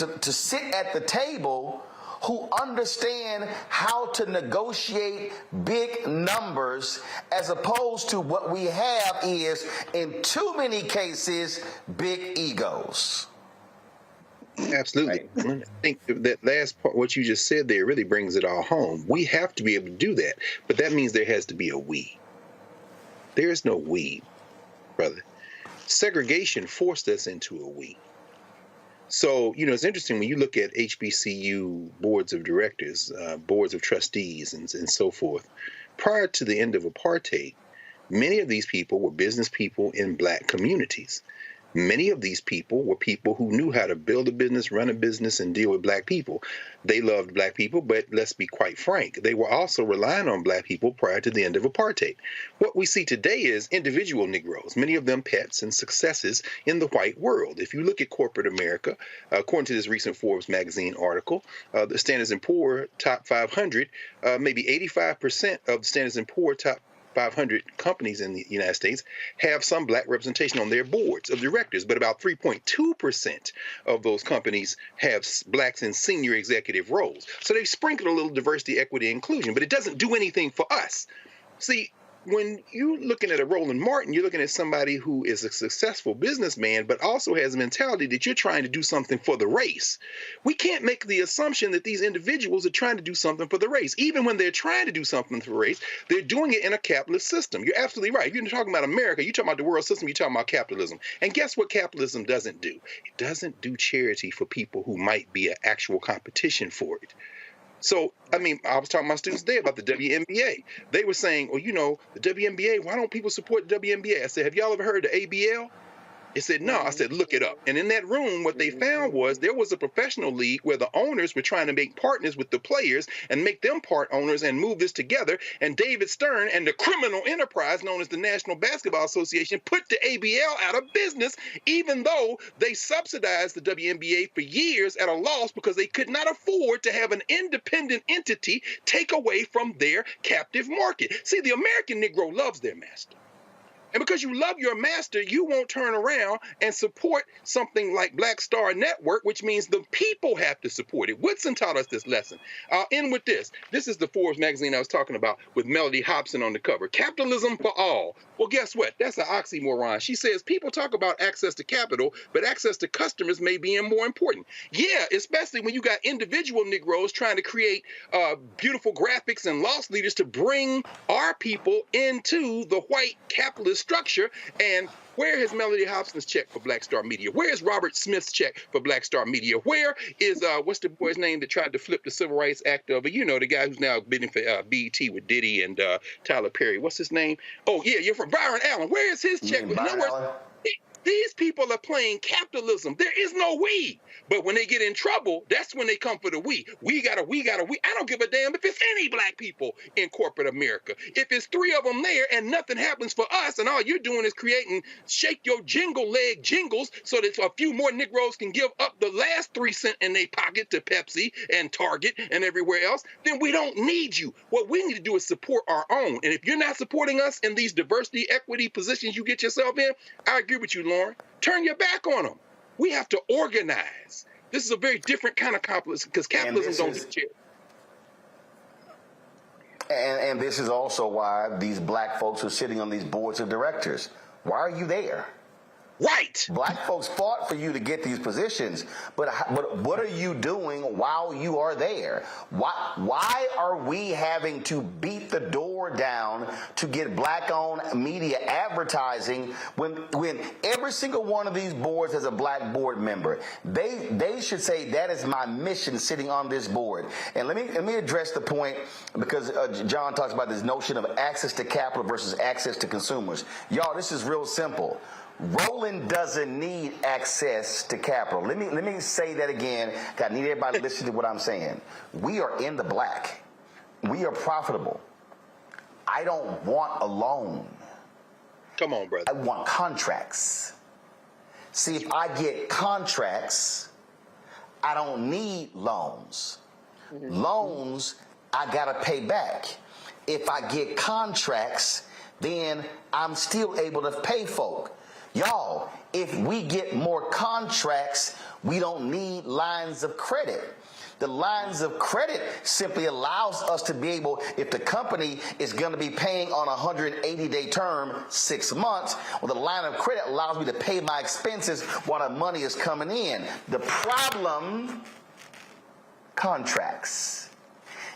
Speaker 8: the table who understand how to negotiate big numbers, as opposed to what we have is, in too many cases, big egos.
Speaker 7: Absolutely. Right. I think that last part, what you just said there, really brings it all home. We have to be able to do that, but that means there has to be a we. There is no we, brother. Segregation forced us into a we. So, it's interesting when you look at HBCU boards of directors, boards of trustees, and so forth. Prior to the end of apartheid, many of these people were business people in Black communities. Many of these people were people who knew how to build a business, run a business, and deal with Black people. They loved Black people, but let's be quite frank, they were also relying on Black people prior to the end of apartheid. What we see today is individual Negroes, many of them pets and successes in the white world. If you look at corporate America, according to this recent Forbes magazine article, the Standard & Poor's top 500, maybe 85% of the Standard & Poor's top 500 companies in the United States have some Black representation on their boards of directors, but about 3.2% of those companies have Blacks in senior executive roles. So they've sprinkled a little diversity, equity, inclusion, but it doesn't do anything for us. See, when you're looking at a Roland Martin, you're looking at somebody who is a successful businessman, but also has a mentality that you're trying to do something for the race. We can't make the assumption that these individuals are trying to do something for the race. Even when they're trying to do something for the race, they're doing it in a capitalist system. You're absolutely right. You're talking about America, you're talking about the world system, you're talking about capitalism. And guess what capitalism doesn't do? It doesn't do charity for people who might be an actual competition for it. So, I was talking to my students today about the WNBA. They were saying, well, the WNBA, why don't people support the WNBA? I said, have y'all ever heard of ABL? It said, no. I said, look it up. And in that room, what they found was there was a professional league where the owners were trying to make partners with the players and make them part owners and move this together. And David Stern and the criminal enterprise known as the National Basketball Association put the ABL out of business, even though they subsidized the WNBA for years at a loss because they could not afford to have an independent entity take away from their captive market. See, the American Negro loves their master. And because you love your master, you won't turn around and support something like Black Star Network, which means the people have to support it. Woodson taught us this lesson. I'll end with this. This is the Forbes magazine I was talking about with Melody Hobson on the cover. Capitalism for all. Well, guess what? That's an oxymoron. She says people talk about access to capital, but access to customers may be more important. Yeah, especially when you got individual Negroes trying to create beautiful graphics and loss leaders to bring our people into the white capitalist
Speaker 1: structure. And where is Melody Hobson's check for Black Star Media? Where is Robert Smith's check for Black Star Media? Where is, what's the boy's name that tried to flip the Civil Rights Act over? You know, the guy who's now bidding for BET with Diddy and Tyler Perry. What's his name? Oh, yeah, you're from Byron Allen. Where is his check? In other words, these people are playing capitalism. There is no we. But when they get in trouble, that's when they come for the we. We gotta. I don't give a damn if it's any black people in corporate America. If it's 3 of them there and nothing happens for us and all you're doing is creating shake your jingle leg jingles so that a few more Negroes can give up the last 3 cents in their pocket to Pepsi and Target and everywhere else, then we don't need you. What we need to do is support our own. And if you're not supporting us in these diversity, equity positions you get yourself in, I agree with you, Lauren. Turn your back on them. We have to organize. This is a very different kind of capitalism because capitalism don't get you.
Speaker 8: And this is also why these black folks are sitting on these boards of directors. Why are you there?
Speaker 1: Right.
Speaker 8: Black folks fought for you to get these positions, but what are you doing while you are there? Why are we having to beat the door down to get black-owned media advertising when every single one of these boards has a black board member? They should say that is my mission sitting on this board. And let me address the point because John talks about this notion of access to capital versus access to consumers. Y'all, this is real simple. Roland doesn't need access to capital. Let me say that again. I need everybody to listen to what I'm saying. We are in the black. We are profitable. I don't want a loan.
Speaker 1: Come on, brother.
Speaker 8: I want contracts. See, if I get contracts, I don't need loans. Loans, I gotta pay back. If I get contracts, then I'm still able to pay folk. Y'all, if we get more contracts, we don't need lines of credit. The lines of credit simply allows us to be able, if the company is going to be paying on a 180-day term, 6 months, well, the line of credit allows me to pay my expenses while the money is coming in. The problem, contracts.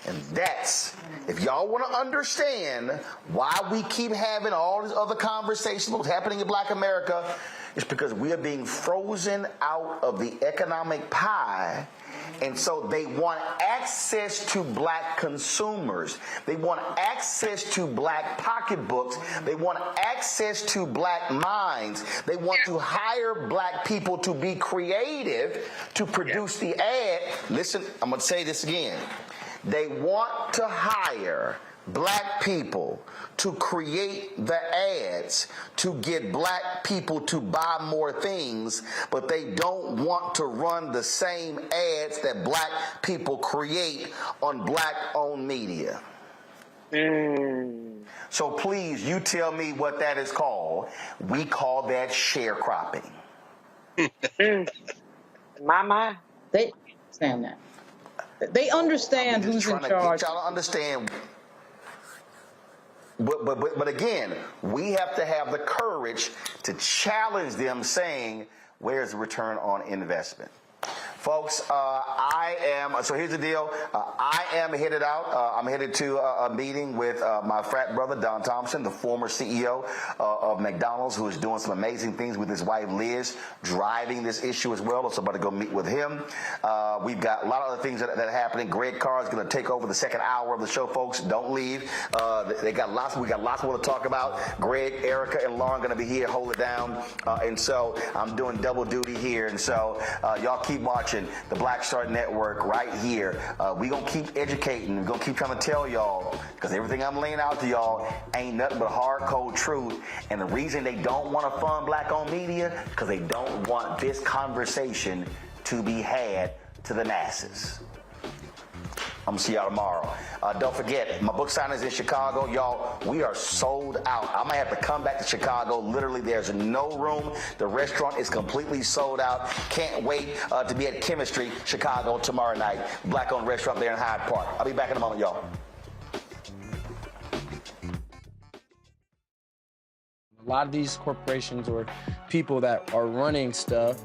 Speaker 8: And that's, if y'all want to understand why we keep having all these other conversations, what's happening in Black America, it's because we are being frozen out of the economic pie. And so they want access to black consumers. They want access to black pocketbooks. They want access to black minds. They want to hire black people to be creative to produce the ad. Listen, I'm going to say this again. They want to hire black people to create the ads to get black people to buy more things, but they don't want to run the same ads that black people create on black-owned media. So please, you tell me what that is called. We call that sharecropping.
Speaker 14: Mama,
Speaker 19: they understand that. They understand who's in charge.
Speaker 8: Y'all understand. But again, we have to have the courage to challenge them saying, where's the return on investment? Folks, so here's the deal. I am headed out. I'm headed to a meeting with my frat brother, Don Thompson, the former CEO of McDonald's, who is doing some amazing things with his wife, Liz, driving this issue as well. So I'm about to go meet with him. We've got a lot of other things that are happening. Greg Carr is going to take over the second hour of the show, folks. Don't leave. We got lots more to talk about. Greg, Erica, and Lauren going to be here, hold it down. And so I'm doing double duty here. And so y'all keep watching the Black Star Network right here. We're going to keep educating. We're going to keep trying to tell y'all, because everything I'm laying out to y'all ain't nothing but hard, cold truth. And the reason they don't want to fund black-owned media, because they don't want this conversation to be had to the masses. I'm going to see y'all tomorrow. Don't forget, my book signing is in Chicago. Y'all, we are sold out. I might have to come back to Chicago. Literally, there's no room. The restaurant is completely sold out. Can't wait to be at Chemistry, Chicago tomorrow night. Black-owned restaurant there in Hyde Park. I'll be back in a moment, y'all.
Speaker 4: A lot of these corporations or people that are running stuff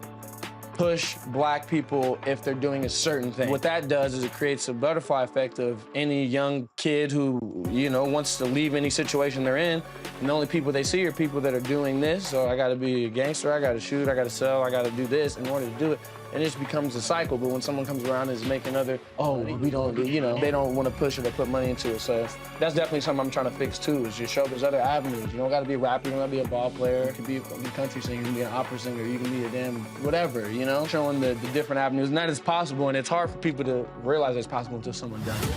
Speaker 24: push black people if they're doing a certain thing. What that does is it creates a butterfly effect of any young kid who, wants to leave any situation they're in, and the only people they see are people that are doing this. So I gotta be a gangster, I gotta shoot, I gotta sell, I gotta do this in order to do it. And it just becomes a cycle. But when someone comes around and is making we don't, they don't want to push it or put money into it. So that's definitely something I'm trying to fix too, is just show there's other avenues. You don't gotta be a rapper, you don't gotta be a ball player, you can be a country singer, you can be an opera singer, you can be a damn whatever, showing the different avenues. And that is possible, and it's hard for people to realize it's possible until someone does it.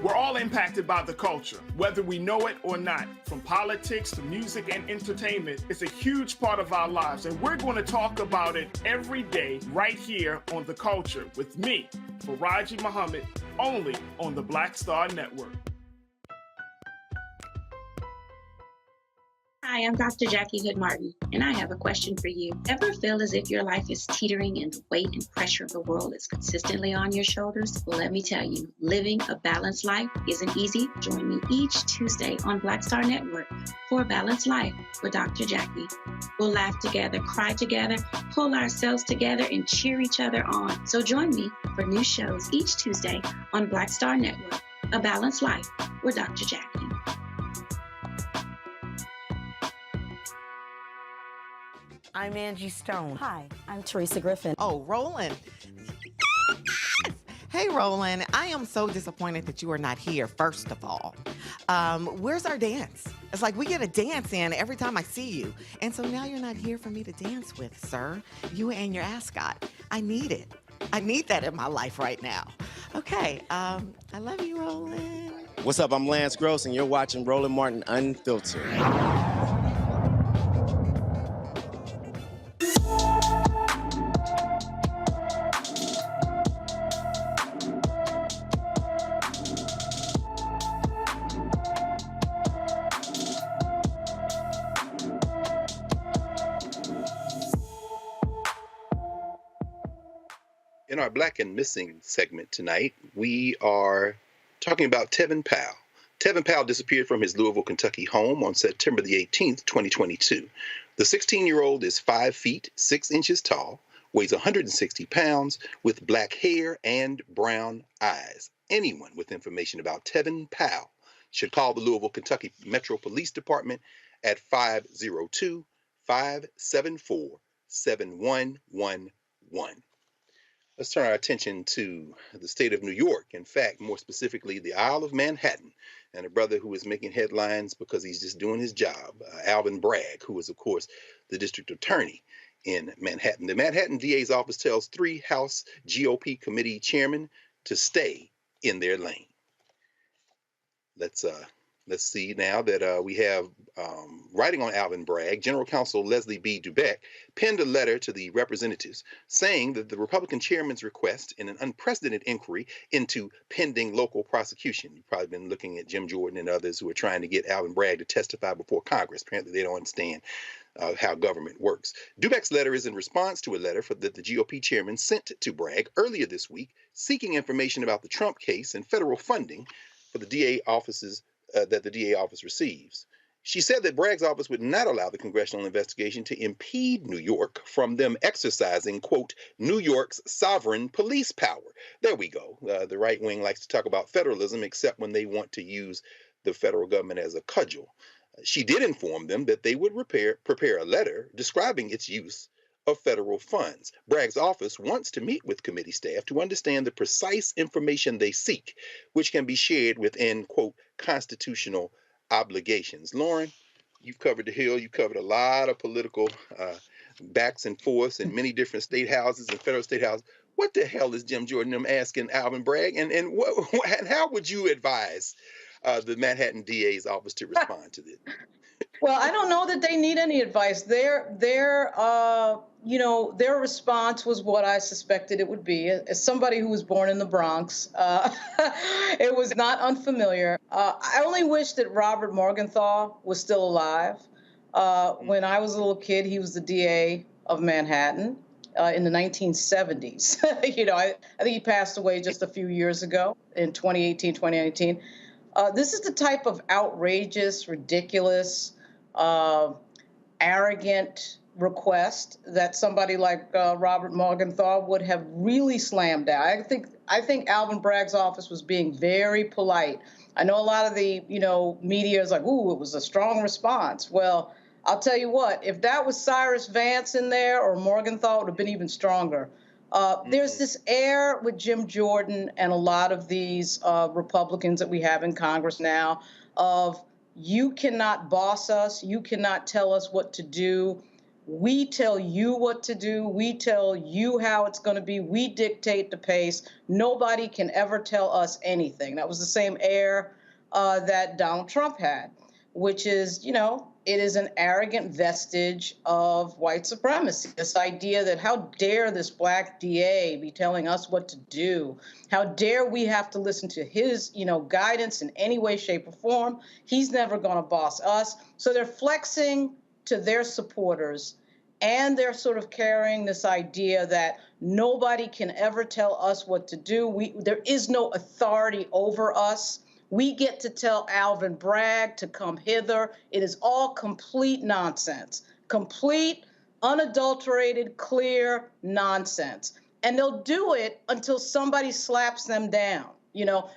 Speaker 16: We're all impacted by the culture, whether we know it or not. From politics to music and entertainment, it's a huge part of our lives, and we're going to talk about it every day right here on The Culture with me, Faraji Muhammad, only on the Black Star Network.
Speaker 20: Hi, I'm Dr. Jackie Hood Martin, and I have a question for you. Ever feel as if your life is teetering and the weight and pressure of the world is consistently on your shoulders? Well, let me tell you, living a balanced life isn't easy. Join me each Tuesday on Black Star Network for A Balanced Life with Dr. Jackie. We'll laugh together, cry together, pull ourselves together, and cheer each other on. So join me for new shows each Tuesday on Black Star Network, A Balanced Life with Dr. Jackie.
Speaker 18: I'm Angie Stone. Hi, I'm Teresa Griffin.
Speaker 4: Oh, Roland. Hey, Roland, I am so disappointed that you are not here, first of all. Where's our dance? It's like we get a dance in every time I see you. And so now you're not here for me to dance with, sir. You and your ascot. I need it. I need that in my life right now. Okay, I love you, Roland.
Speaker 9: What's up? I'm Lance Gross, and you're watching Roland Martin Unfiltered.
Speaker 1: In our Black and Missing segment tonight, we are talking about Tevin Powell. Tevin Powell disappeared from his Louisville, Kentucky home on September the 18th, 2022. The 16-year-old is 5 feet, 6 inches tall, weighs 160 pounds, with black hair and brown eyes. Anyone with information about Tevin Powell should call the Louisville, Kentucky Metro Police Department at 502-574-7111. Let's turn our attention to the state of New York. In fact, more specifically, the Isle of Manhattan, and a brother who is making headlines because he's just doing his job, Alvin Bragg, who is, of course, the district attorney in Manhattan. The Manhattan DA's office tells 3 House GOP committee chairmen to stay in their lane. Let's see now that we have writing on Alvin Bragg, General Counsel Leslie B. Dubeck penned a letter to the representatives saying that the Republican chairman's request in an unprecedented inquiry into pending local prosecution. You've probably been looking at Jim Jordan and others who are trying to get Alvin Bragg to testify before Congress. Apparently they don't understand how government works. Dubeck's letter is in response to a letter that the GOP chairman sent to Bragg earlier this week seeking information about the Trump case and federal funding for the DA offices that the DA office receives. She said that Bragg's office would not allow the congressional investigation to impede New York from them exercising, quote, New York's sovereign police power. There we go. The right wing likes to talk about federalism, except when they want to use the federal government as a cudgel. She did inform them that they would prepare a letter describing its use of federal funds. Bragg's office wants to meet with committee staff to understand the precise information they seek, which can be shared within, quote, constitutional obligations. Lauren, you've covered the Hill. You've covered a lot of political backs and forths in many different state houses and federal state houses. What the hell is Jim Jordan asking Alvin Bragg? And how would you advise the Manhattan DA's office to respond to this?
Speaker 19: Well, I don't know that they need any advice. Their response was what I suspected it would be. As somebody who was born in the Bronx, it was not unfamiliar. I only wish that Robert Morgenthau was still alive. When I was a little kid, he was the DA of Manhattan. in the 1970s. I think he passed away just a few years ago in 2018, 2019. This is the type of outrageous, ridiculous, arrogant request that somebody like Robert Morgenthau would have really slammed down. I think Alvin Bragg's office was being very polite. I know a lot of the media is like, ooh, it was a strong response. Well, I'll tell you what, if that was Cyrus Vance in there or Morgenthau, it would have been even stronger. There's this air with Jim Jordan and a lot of these Republicans that we have in Congress now of, you cannot boss us. You cannot tell us what to do. We tell you what to do. We tell you how it's going to be. We dictate the pace. Nobody can ever tell us anything. That was the same air that Donald Trump had, which is, it is an arrogant vestige of white supremacy. This idea that how dare this black DA be telling us what to do? How dare we have to listen to his, guidance in any way, shape, or form? He's never going to boss us. So they're flexing to their supporters, and they're sort of carrying this idea that nobody can ever tell us what to do. There is no authority over us. We get to tell Alvin Bragg to come hither. It is all complete nonsense. Complete, unadulterated, clear nonsense. And they'll do it until somebody slaps them down,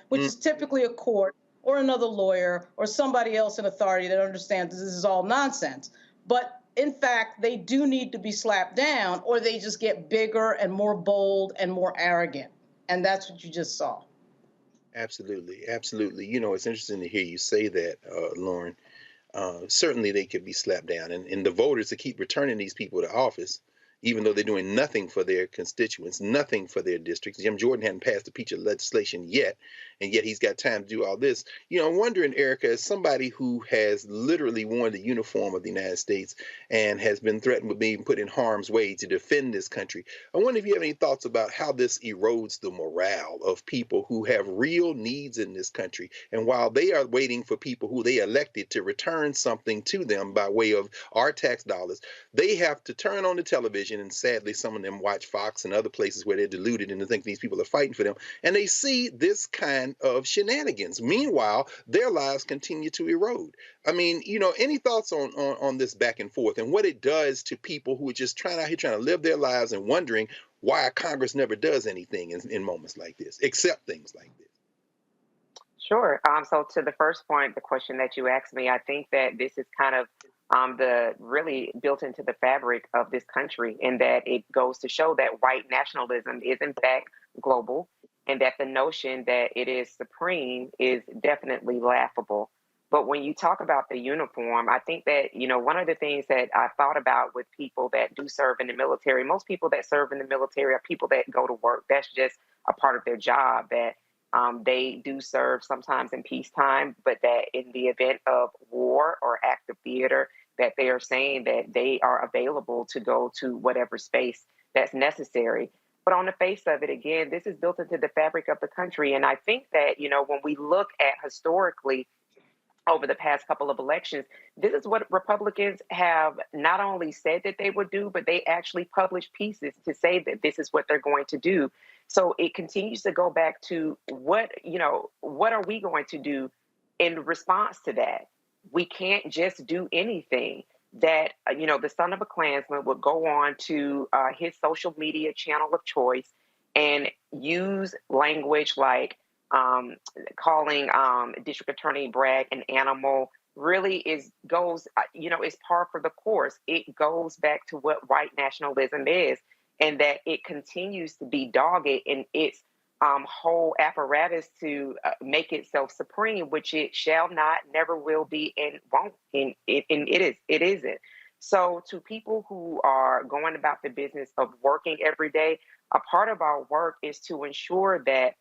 Speaker 19: which is typically a court or another lawyer or somebody else in authority that understands this is all nonsense. But in fact, they do need to be slapped down, or they just get bigger and more bold and more arrogant. And that's what you just saw.
Speaker 7: Absolutely. Absolutely. It's interesting to hear you say that, Lauren. Certainly they could be slapped down. And the voters to keep returning these people to office, even though they're doing nothing for their constituents, nothing for their districts. Jim Jordan hadn't passed a piece of legislation yet, and yet he's got time to do all this. I'm wondering, Erica, as somebody who has literally worn the uniform of the United States and has been threatened with being put in harm's way to defend this country, I wonder if you have any thoughts about how this erodes the morale of people who have real needs in this country. And while they are waiting for people who they elected to return something to them by way of our tax dollars, they have to turn on the television, and sadly some of them watch Fox and other places where they're deluded and think these people are fighting for them, and they see this kind of shenanigans. Meanwhile, their lives continue to erode. I mean, any thoughts on this back and forth and what it does to people who are just trying to live their lives and wondering why Congress never does anything in moments like this, except things like this?
Speaker 14: Sure. So to the first point, the question that you asked me, I think that this is kind of the really built into the fabric of this country, in that it goes to show that white nationalism is in fact global, and that the notion that it is supreme is definitely laughable. But when you talk about the uniform, I think that, one of the things that I thought about with people that do serve in the military, most people that serve in the military are people that go to work. That's just a part of their job, that they do serve sometimes in peacetime, but that in the event of war or active theater, that they are saying that they are available to go to whatever space that's necessary. But on the face of it, again, this is built into the fabric of the country. And I think that, when we look at historically over the past couple of elections, this is what Republicans have not only said that they would do, but they actually published pieces to say that this is what they're going to do. So it continues to go back to what are we going to do in response to that? We can't just do anything. That, the son of a Klansman would go on to his social media channel of choice and use language like calling District Attorney Bragg an animal, really goes par for the course. It goes back to what white nationalism is, and that it continues to be dogged in its whole apparatus to make itself supreme, which it shall not, never will be, and won't. And it isn't. So to people who are going about the business of working every day, a part of our work is to ensure that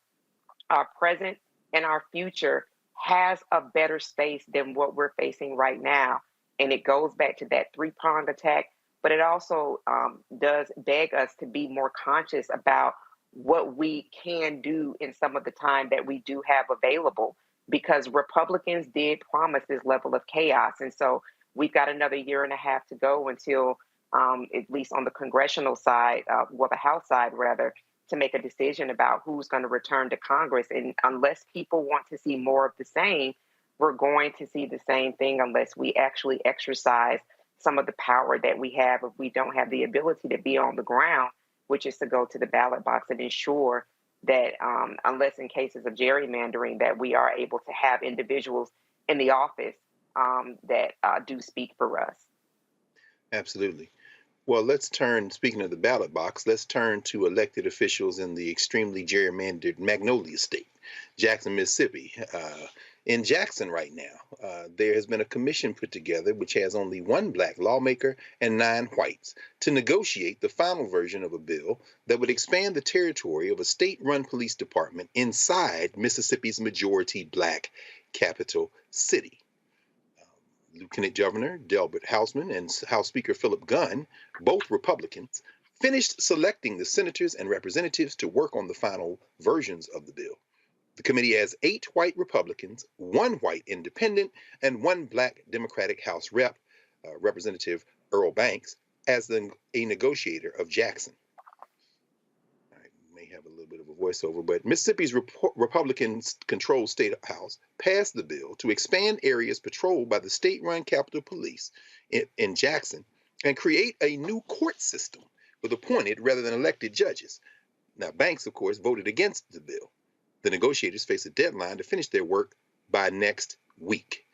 Speaker 14: our present and our future has a better space than what we're facing right now. And it goes back to that three-pronged attack, but it also does beg us to be more conscious about what we can do in some of the time that we do have available, because Republicans did promise this level of chaos. And so we've got another year and a half to go until at least on the congressional side, the House side rather, to make a decision about who's going to return to Congress. And unless people want to see more of the same, we're going to see the same thing unless we actually exercise some of the power that we have if we don't have the ability to be on the ground, which is to go to the ballot box and ensure that unless in cases of gerrymandering, that we are able to have individuals in the office that do speak for us.
Speaker 7: Absolutely. Well, let's turn, speaking of the ballot box, let's turn to elected officials in the extremely gerrymandered Magnolia State, Jackson, Mississippi. In Jackson right now, there has been a commission put together which has only one black lawmaker and 9 whites to negotiate the final version of a bill that would expand the territory of a state-run police department inside Mississippi's majority black capital city. Lieutenant Governor Delbert Housman and House Speaker Philip Gunn, both Republicans, finished selecting the senators and representatives to work on the final versions of the bill. The committee has 8 white Republicans, 1 white independent, and 1 black Democratic House rep, Representative Earl Banks, as a negotiator of Jackson. I may have a little bit of a voiceover, but Mississippi's Republican-controlled state house passed the bill to expand areas patrolled by the state-run Capitol Police in Jackson and create a new court system with appointed rather than elected judges. Now, Banks, of course, voted against the bill. The negotiators face a deadline to finish their work by next week.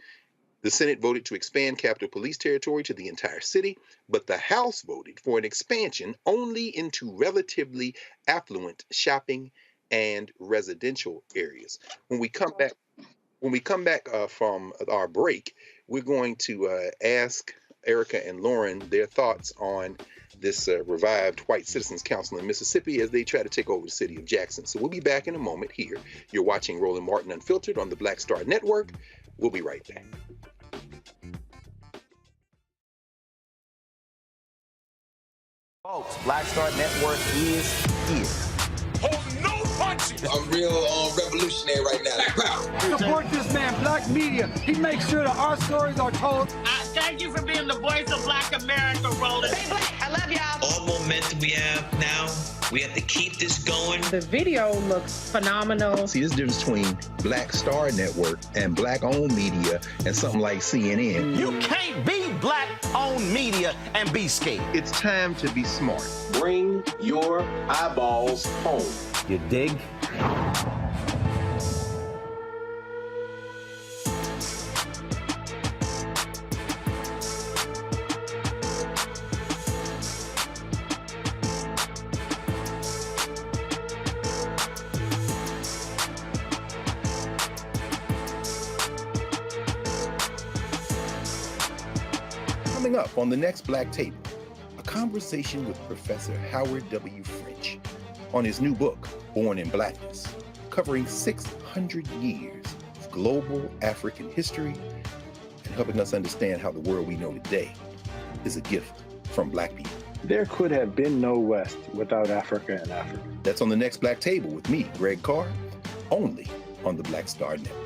Speaker 7: The Senate voted to expand Capitol Police territory to the entire city, but the House voted for an expansion only into relatively affluent shopping and residential areas. When we come back from our break, we're going to ask Erica and Lauren their thoughts on this revived White Citizens Council in Mississippi as they try to take over the city of Jackson. So we'll be back in a moment here. You're watching Roland Martin Unfiltered on the Black Star Network. We'll be right back.
Speaker 10: Folks, Black Star Network is here.
Speaker 23: Hold no punches.
Speaker 10: I'm real revolutionary right now.
Speaker 11: Support this man, Black Media. He makes sure that our stories are told.
Speaker 12: Thank you for being the voice of Black America, Roland.
Speaker 21: Stay black. I love y'all.
Speaker 13: All momentum we have now, we have to keep this going.
Speaker 22: The video looks phenomenal.
Speaker 1: See, there's a difference between Black Star Network and black-owned media and something like CNN.
Speaker 10: You can't be black-owned media and be scared.
Speaker 1: It's time to be smart.
Speaker 10: Bring your eyeballs home.
Speaker 1: You dig? Coming up on the next Black Table, a conversation with Professor Howard W. French on his new book, Born in Blackness, covering 600 years of global African history and helping us understand how the world we know today is a gift from Black people.
Speaker 2: There could have been no West without Africa and Africa.
Speaker 1: That's on the next Black Table with me, Greg Carr, only on the Black Star Network.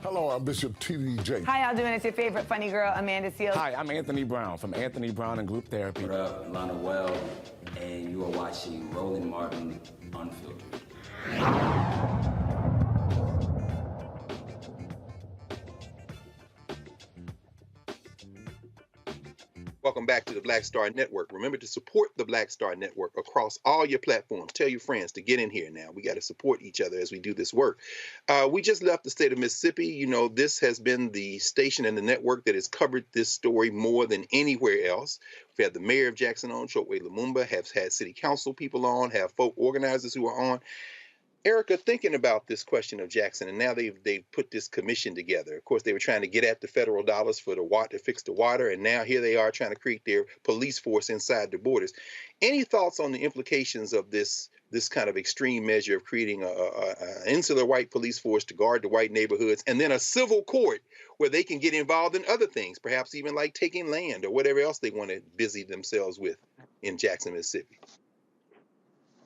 Speaker 15: Hello, I'm Bishop T.D.J.
Speaker 26: How y'all doing? It's your favorite funny girl, Amanda Seals.
Speaker 27: Hi, I'm Anthony Brown from Anthony Brown and Group Therapy.
Speaker 28: What up, Lana Well, and you are watching Roland Martin Unfiltered.
Speaker 7: Welcome back to the Black Star Network. Remember to support the Black Star Network across all your platforms. Tell your friends to get in here now. We got to support each other as we do this work. We just left the state of Mississippi. You know, this has been the station and the network that has covered this story more than anywhere else. We've had the mayor of Jackson on, Chokwe Lumumba, have had city council people on, have folk organizers who are on. Erica, thinking about this question of Jackson, and now they've put this commission together. Of course, they were trying to get at the federal dollars for the water to fix the water, and now here they are trying to create their police force inside the borders. Any thoughts on the implications of this kind of extreme measure of creating an insular white police force to guard the white neighborhoods, and then a civil court where they can get involved in other things, perhaps even like taking land or whatever else they want to busy themselves with in Jackson, Mississippi?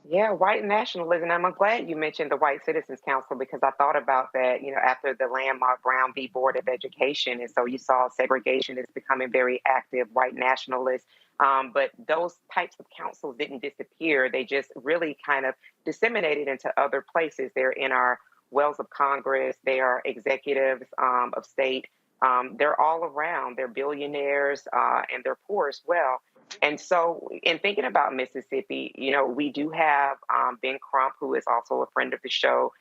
Speaker 14: Yeah, white nationalism. I'm glad you mentioned the White Citizens Council because I thought about that, after the landmark Brown v. Board of Education. And so you saw segregation is becoming very active, white nationalists. But those types of councils didn't disappear. They just really kind of disseminated into other places. They're in our wells of Congress. They are executives of state. They're all around. They're billionaires and they're poor as well. And so in thinking about Mississippi, we do have Ben Crump, who is also a friend of the show,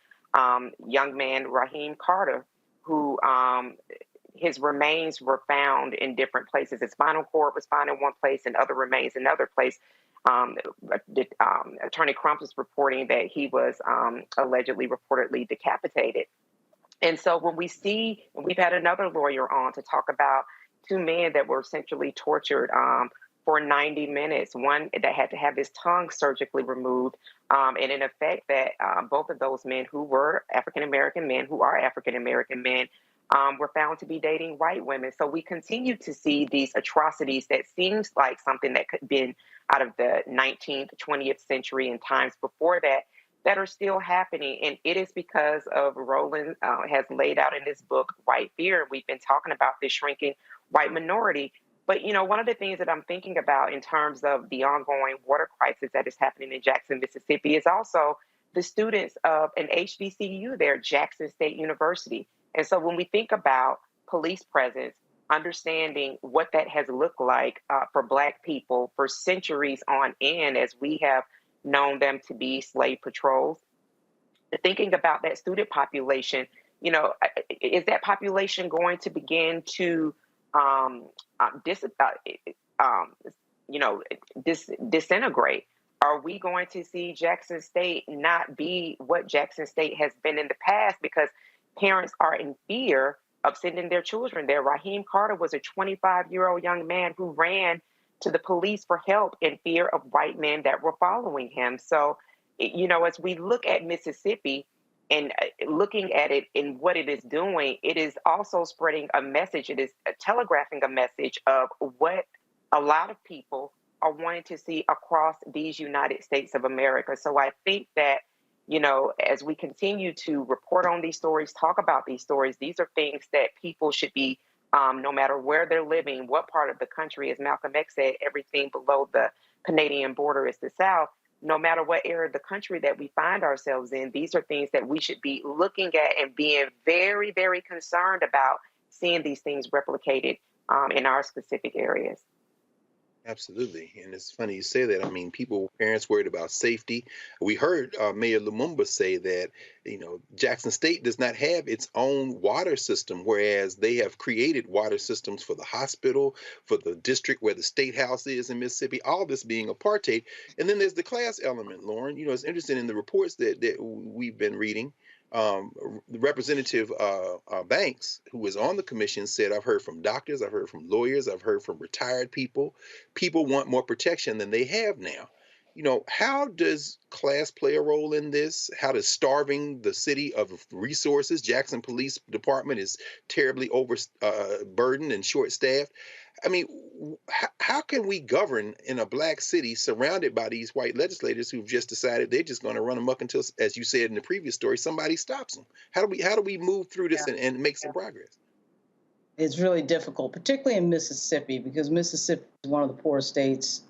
Speaker 14: young man Raheem Carter, who his remains were found in different places. His spinal cord was found in one place and other remains in another place. Attorney Crump is reporting that he was reportedly decapitated. And so when we see, and we've had another lawyer on to talk about two men that were essentially tortured for 90 minutes, one that had to have his tongue surgically removed. And in effect that both of those men who were African-American men, who are African-American men, were found to be dating white women. So we continue to see these atrocities that seems like something that could have been out of the 19th, 20th century and times before that are still happening. And it is because of Roland has laid out in this book, White Fear. We've been talking about this shrinking white minority. But, one of the things that I'm thinking about in terms of the ongoing water crisis that is happening in Jackson, Mississippi, is also the students of an HBCU there, Jackson State University. And so when we think about police presence, understanding what that has looked like for Black people for centuries on end, as we have known them to be slave patrols, thinking about that student population, is that population going to begin to disintegrate? Are we going to see Jackson State not be what Jackson State has been in the past because parents are in fear of sending their children there? Raheem Carter was a 25-year-old young man who ran to the police for help in fear of white men that were following him. So, as we look at Mississippi, and looking at it and what it is doing, it is also spreading a message. It is telegraphing a message of what a lot of people are wanting to see across these United States of America. So I think that, as we continue to report on these stories, talk about these stories, these are things that people should be, no matter where they're living, what part of the country, as Malcolm X said, everything below the Canadian border is the South. No matter what area of the country that we find ourselves in, these are things that we should be looking at and being very, very concerned about seeing these things replicated in our specific areas.
Speaker 7: Absolutely. And it's funny you say that. I mean, parents worried about safety. We heard Mayor Lumumba say that, Jackson State does not have its own water system, whereas they have created water systems for the hospital, for the district where the state house is in Mississippi, all this being apartheid. And then there's the class element, Lauren. It's interesting in the reports that we've been reading. Representative Banks, who was on the commission, said, I've heard from doctors, I've heard from lawyers, I've heard from retired people. People want more protection than they have now. How does class play a role in this? How does starving the city of resources? Jackson Police Department is terribly overburdened and short-staffed. I mean, how can we govern in a Black city surrounded by these white legislators who've just decided they're just going to run amok until, as you said in the previous story, somebody stops them? How do we move through this and make some progress?
Speaker 19: It's really difficult, particularly in Mississippi, because Mississippi is one of the poorest states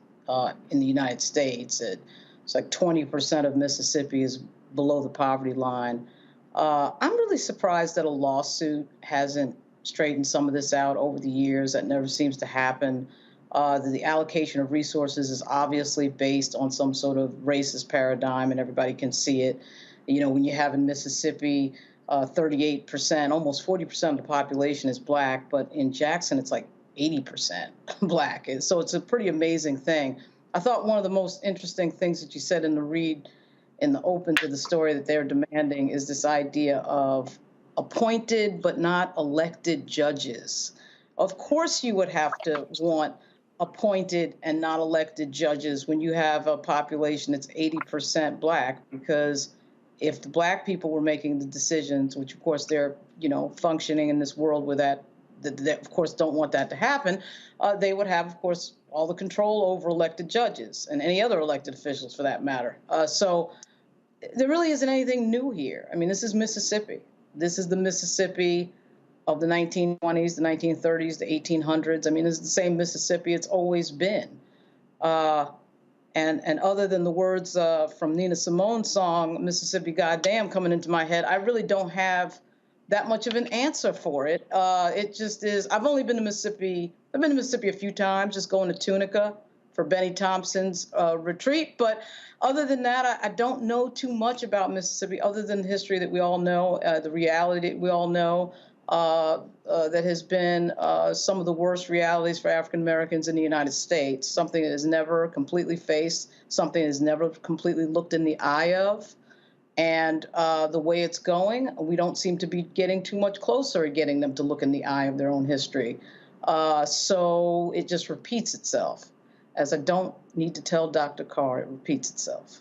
Speaker 19: in the United States. It's like 20% of Mississippi is below the poverty line. I'm really surprised that a lawsuit hasn't straightened some of this out over the years. That never seems to happen. The allocation of resources is obviously based on some sort of racist paradigm, and everybody can see it. When you have in Mississippi, 38%, almost 40% of the population is Black, but in Jackson, it's like 80% Black. And so it's a pretty amazing thing. I thought one of the most interesting things that you said in the read, in the open to the story that they're demanding, is this idea of appointed but not elected judges. Of course, you would have to want appointed and not elected judges when you have a population that's 80% Black, because if the Black people were making the decisions, which of course they're, functioning in this world where that of course don't want that to happen, they would have, of course, all the control over elected judges and any other elected officials for that matter. So there really isn't anything new here. I mean, this is Mississippi. This is the Mississippi of the 1920s, the 1930s, the 1800s. I mean, it's the same Mississippi it's always been. And other than the words from Nina Simone's song, Mississippi Goddamn, coming into my head, I really don't have that much of an answer for it. It just is. I've only been to Mississippi. I've been to Mississippi a few times, just going to Tunica for Benny Thompson's retreat. But other than that, I don't know too much about Mississippi other than the history that we all know, the reality that we all know. That has been some of the worst realities for African Americans in the United States, something that is never completely faced, something that is never completely looked in the eye of. And the way it's going, we don't seem to be getting too much closer at getting them to look in the eye of their own history. So it just repeats itself. As I don't need to tell Dr. Carr, it repeats itself.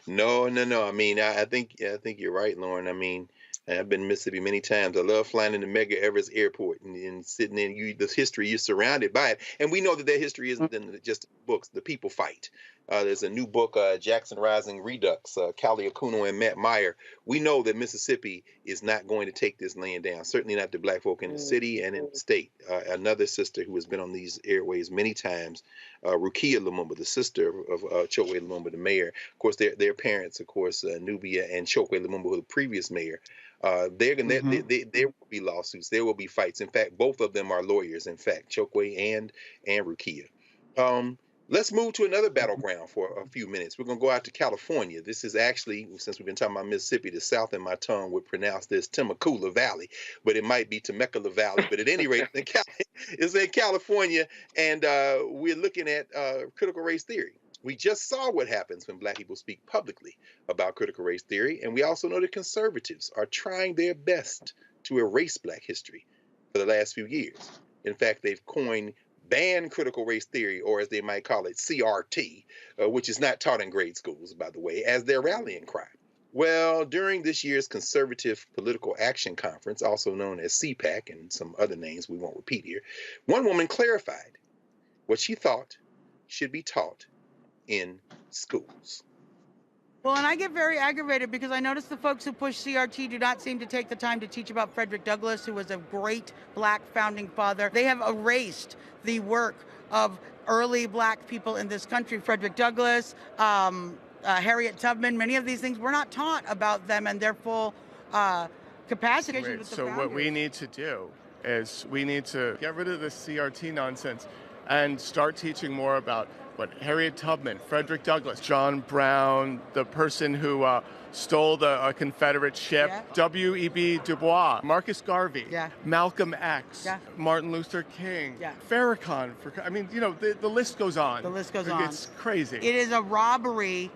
Speaker 7: No. I mean, I think you're right, Lauren. I mean, I've been to Mississippi many times. I love flying into Medgar Evers Airport and sitting in the history. You're surrounded by it, and we know that history isn't in just books. The people fight. There's a new book, Jackson Rising Redux, Callie Akuno and Matt Meyer. We know that Mississippi is not going to take this land down. Certainly not the black folk in the city and in the state. Another sister who has been on these airways many times, Rukia Lumumba, the sister of Chokwe Lumumba, the mayor. Of course, their parents, of course, Nubia and Chokwe Lumumba, who was the previous mayor. There will be lawsuits. There will be fights. In fact, both of them are lawyers. In fact, Chokwe and Rukia. Let's move to another battleground for a few minutes. We're going to go out to California. This is actually, since we've been talking about Mississippi, the South in my tongue would pronounce this Temecula Valley, but it might be Temecula Valley. But at any rate, it's in California, and we're looking at critical race theory. We just saw what happens when black people speak publicly about critical race theory, and we also know that conservatives are trying their best to erase black history for the last few years. In fact, they've coined banned critical race theory, or as they might call it, CRT, which is not taught in grade schools, by the way, as their rallying cry. Well, during this year's Conservative Political Action Conference, also known as CPAC and some other names we won't repeat here, one woman clarified what she thought should be taught in schools.
Speaker 3: Well, and I get very aggravated because I notice the folks who push CRT do not seem to take the time to teach about Frederick Douglass, who was a great black founding father. They have erased the work of early black people in this country. Frederick Douglass, Harriet Tubman, many of these things, we're not taught about them and their full capacity.
Speaker 5: Right. So what we need to do is we need to get rid of this CRT nonsense and start teaching more about what Harriet Tubman, Frederick Douglass, John Brown, the person who stole the Confederate ship, W.E.B. Du Bois, Marcus Garvey, Malcolm X, Martin Luther King, Farrakhan. I mean, you know, the list goes on.
Speaker 3: The list goes on.
Speaker 5: It's crazy.
Speaker 3: It is a robbery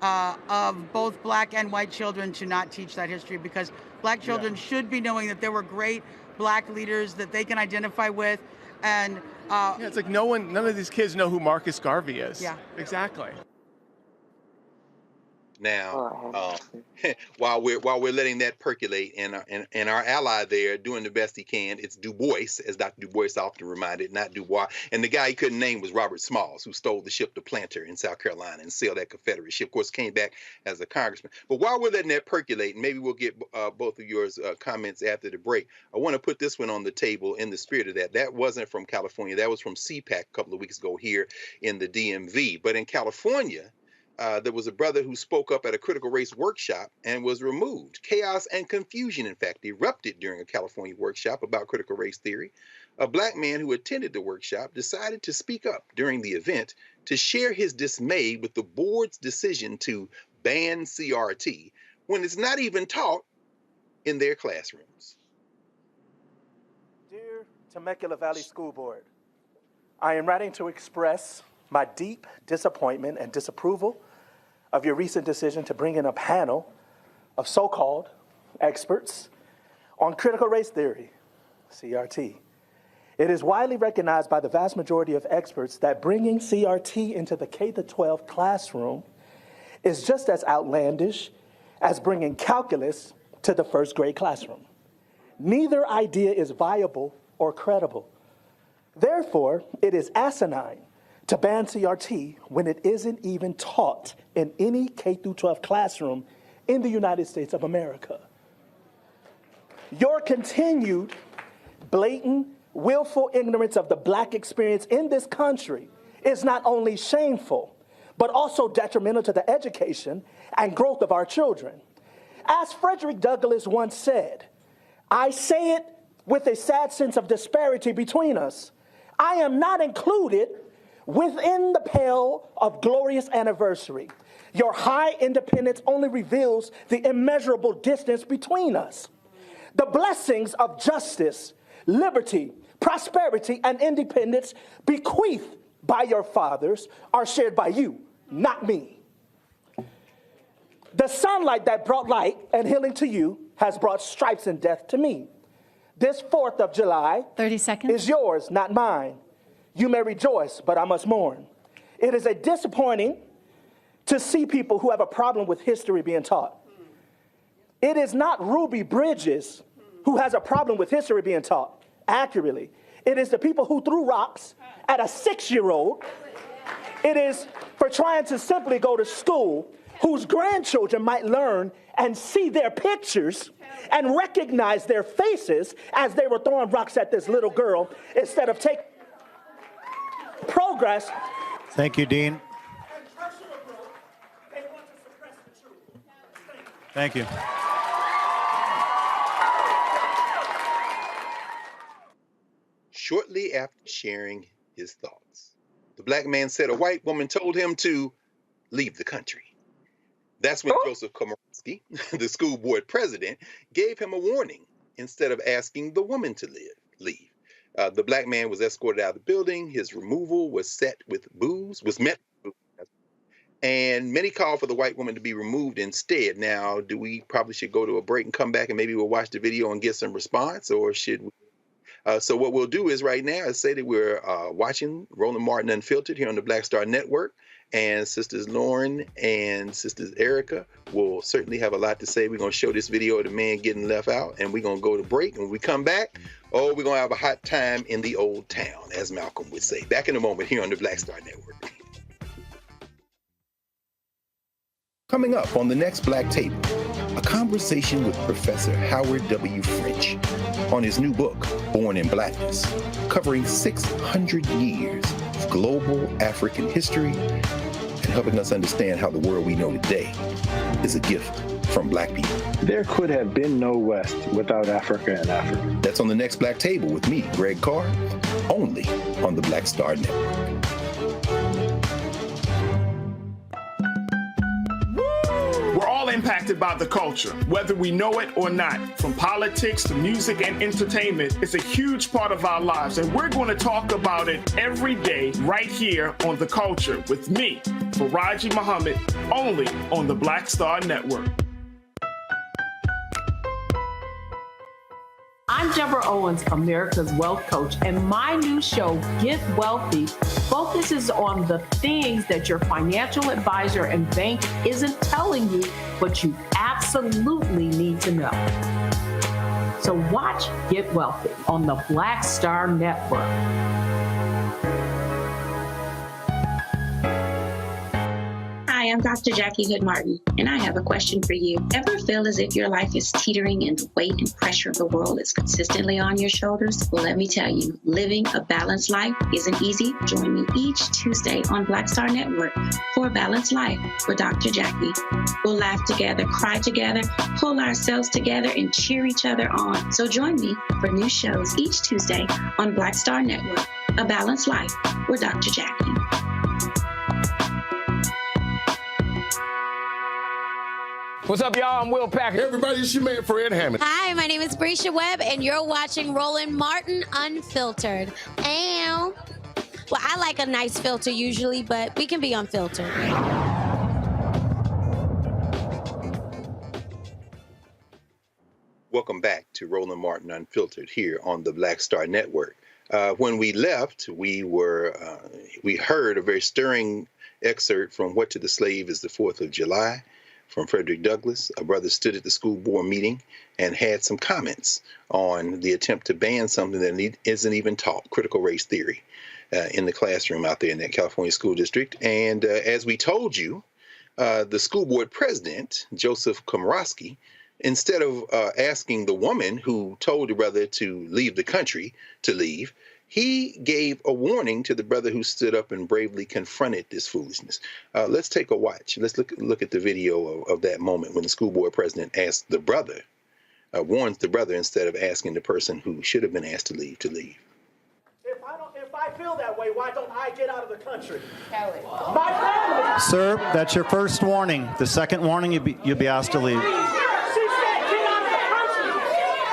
Speaker 3: of both black and white children to not teach that history, because black children should be knowing that there were great black leaders that they can identify with. And
Speaker 5: it's like none of these kids know who Marcus Garvey is.
Speaker 3: Yeah,
Speaker 5: exactly.
Speaker 7: Now, while we're letting that percolate, and our ally there doing the best he can, it's Du Bois, as Dr. Du Bois often reminded, not Du Bois. And the guy he couldn't name was Robert Smalls, who stole the ship the Planter in South Carolina and sailed that Confederate ship. Of course, came back as a congressman. But while we're letting that percolate, and maybe we'll get both of yours comments after the break, I want to put this one on the table in the spirit of that. That wasn't from California. That was from CPAC a couple of weeks ago here in the DMV. But in California, there was a brother who spoke up at a critical race workshop and was removed. Chaos and confusion, in fact, erupted during a California workshop about critical race theory. A black man who attended the workshop decided to speak up during the event to share his dismay with the board's decision to ban CRT when it's not even taught in their classrooms.
Speaker 6: Dear Temecula Valley School Board, I am writing to express my deep disappointment and disapproval of your recent decision to bring in a panel of so-called experts on critical race theory, CRT. It is widely recognized by the vast majority of experts that bringing CRT into the K-12 classroom is just as outlandish as bringing calculus to the first grade classroom. Neither idea is viable or credible. Therefore, it is asinine to ban CRT when it isn't even taught in any K-12 classroom in the United States of America. Your continued, blatant, willful ignorance of the Black experience in this country is not only shameful, but also detrimental to the education and growth of our children. As Frederick Douglass once said, I say it with a sad sense of disparity between us. I am not included within the pale of glorious anniversary. Your high independence only reveals the immeasurable distance between us. The blessings of justice, liberty, prosperity, and independence bequeathed by your fathers are shared by you, not me. The sunlight that brought light and healing to you has brought stripes and death to me. This 4th of July
Speaker 4: 30 seconds.
Speaker 6: Is yours, not mine. You may rejoice, but I must mourn. It is disappointing to see people who have a problem with history being taught. It is not Ruby Bridges who has a problem with history being taught accurately. It is the people who threw rocks at a 6-year-old. It is for trying to simply go to school whose grandchildren might learn and see their pictures and recognize their faces as they were throwing rocks at this little girl instead of taking progress.
Speaker 8: Thank you, Dean. Thank you.
Speaker 7: Shortly after sharing his thoughts, the Black man said a white woman told him to leave the country. That's when Joseph Komorowski, the school board president, gave him a warning instead of asking the woman to leave. The Black man was escorted out of the building. His removal was met with boos, and many called for the white woman to be removed instead. Now, do we probably should go to a break and come back and maybe we'll watch the video and get some response, or should we? So what we'll do is right now is say that we're watching Roland Martin Unfiltered here on the Black Star Network, and Sisters Lauren and Sisters Erica will certainly have a lot to say. We're going to show this video of the man getting left out, and we're going to go to break. And when we come back, we're going to have a hot time in the old town, as Malcolm would say. Back in a moment here on the Black Star Network.
Speaker 1: Coming up on the next Black Table, a conversation with Professor Howard W. French on his new book, Born in Blackness, covering 600 years of global African history and helping us understand how the world we know today is a gift from Black people.
Speaker 2: There could have been no West without Africa and Africa.
Speaker 1: That's on the next Black Table with me, Greg Carr, only on the Black Star Network.
Speaker 16: We're all impacted by the culture, whether we know it or not. From politics to music and entertainment, it's a huge part of our lives, and we're going to talk about it every day right here on The Culture with me, Faraji Muhammad, only on the Black Star Network.
Speaker 22: I'm Deborah Owens, America's Wealth Coach, and my new show, Get Wealthy, focuses on the things that your financial advisor and bank isn't telling you, but you absolutely need to know. So watch Get Wealthy on the Black Star Network.
Speaker 17: Hi, I'm Dr. Jackie Hood Martin, and I have a question for you. Ever feel as if your life is teetering and the weight and pressure of the world is consistently on your shoulders? Well, let me tell you, living a balanced life isn't easy. Join me each Tuesday on Black Star Network for A Balanced Life with Dr. Jackie. We'll laugh together, cry together, pull ourselves together, and cheer each other on. So join me for new shows each Tuesday on Black Star Network, A Balanced Life with Dr. Jackie.
Speaker 27: What's up, y'all? I'm Will Packer.
Speaker 15: Hey, everybody, it's your man, Fred Hammond.
Speaker 18: Hi, my name is Brescia Webb, and you're watching Roland Martin Unfiltered. Well, I like a nice filter usually, but we can be unfiltered.
Speaker 7: Welcome back to Roland Martin Unfiltered here on the Black Star Network. When we left, we heard a very stirring excerpt from What to the Slave is the 4th of July from Frederick Douglass. A brother stood at the school board meeting and had some comments on the attempt to ban something that isn't even taught, critical race theory, in the classroom out there in that California school district. And as we told you, the school board president, Joseph Komorowski, instead of asking the woman who told the brother to leave the country to leave, he gave a warning to the brother who stood up and bravely confronted this foolishness. Let's take a watch. Let's look at the video of that moment when the school board president asked the brother, warns the brother instead of asking the person who should have been asked to leave to leave.
Speaker 6: If I feel that way, why don't I get out of the country? Kelly. My family.
Speaker 8: Sir, that's your first warning. The second warning, you'll be asked to leave.
Speaker 6: She said get out of the country.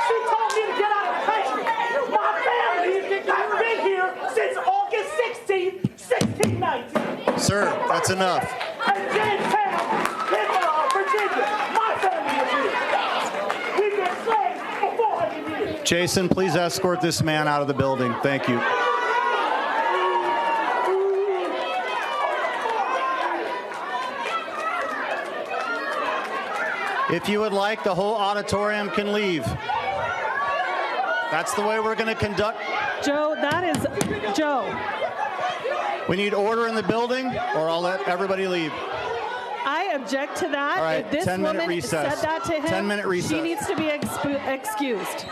Speaker 6: She told me to get out of the country. My family has been here since August 16th, 1619.
Speaker 8: Sir, that's enough.
Speaker 6: And Jamestown, Virginia, my family is here. We've been slaves for 400 years.
Speaker 8: Jason, please escort this man out of the building. Thank you. If you would like, the whole auditorium can leave. That's the way we're going to conduct.
Speaker 4: Joe, that is Joe.
Speaker 8: We need order in the building, or I'll let everybody leave.
Speaker 4: I object to that.
Speaker 8: All right,
Speaker 4: if this
Speaker 8: 10-minute
Speaker 4: woman
Speaker 8: recess.
Speaker 4: said that to him,
Speaker 8: 10-minute recess.
Speaker 4: She needs to be excused.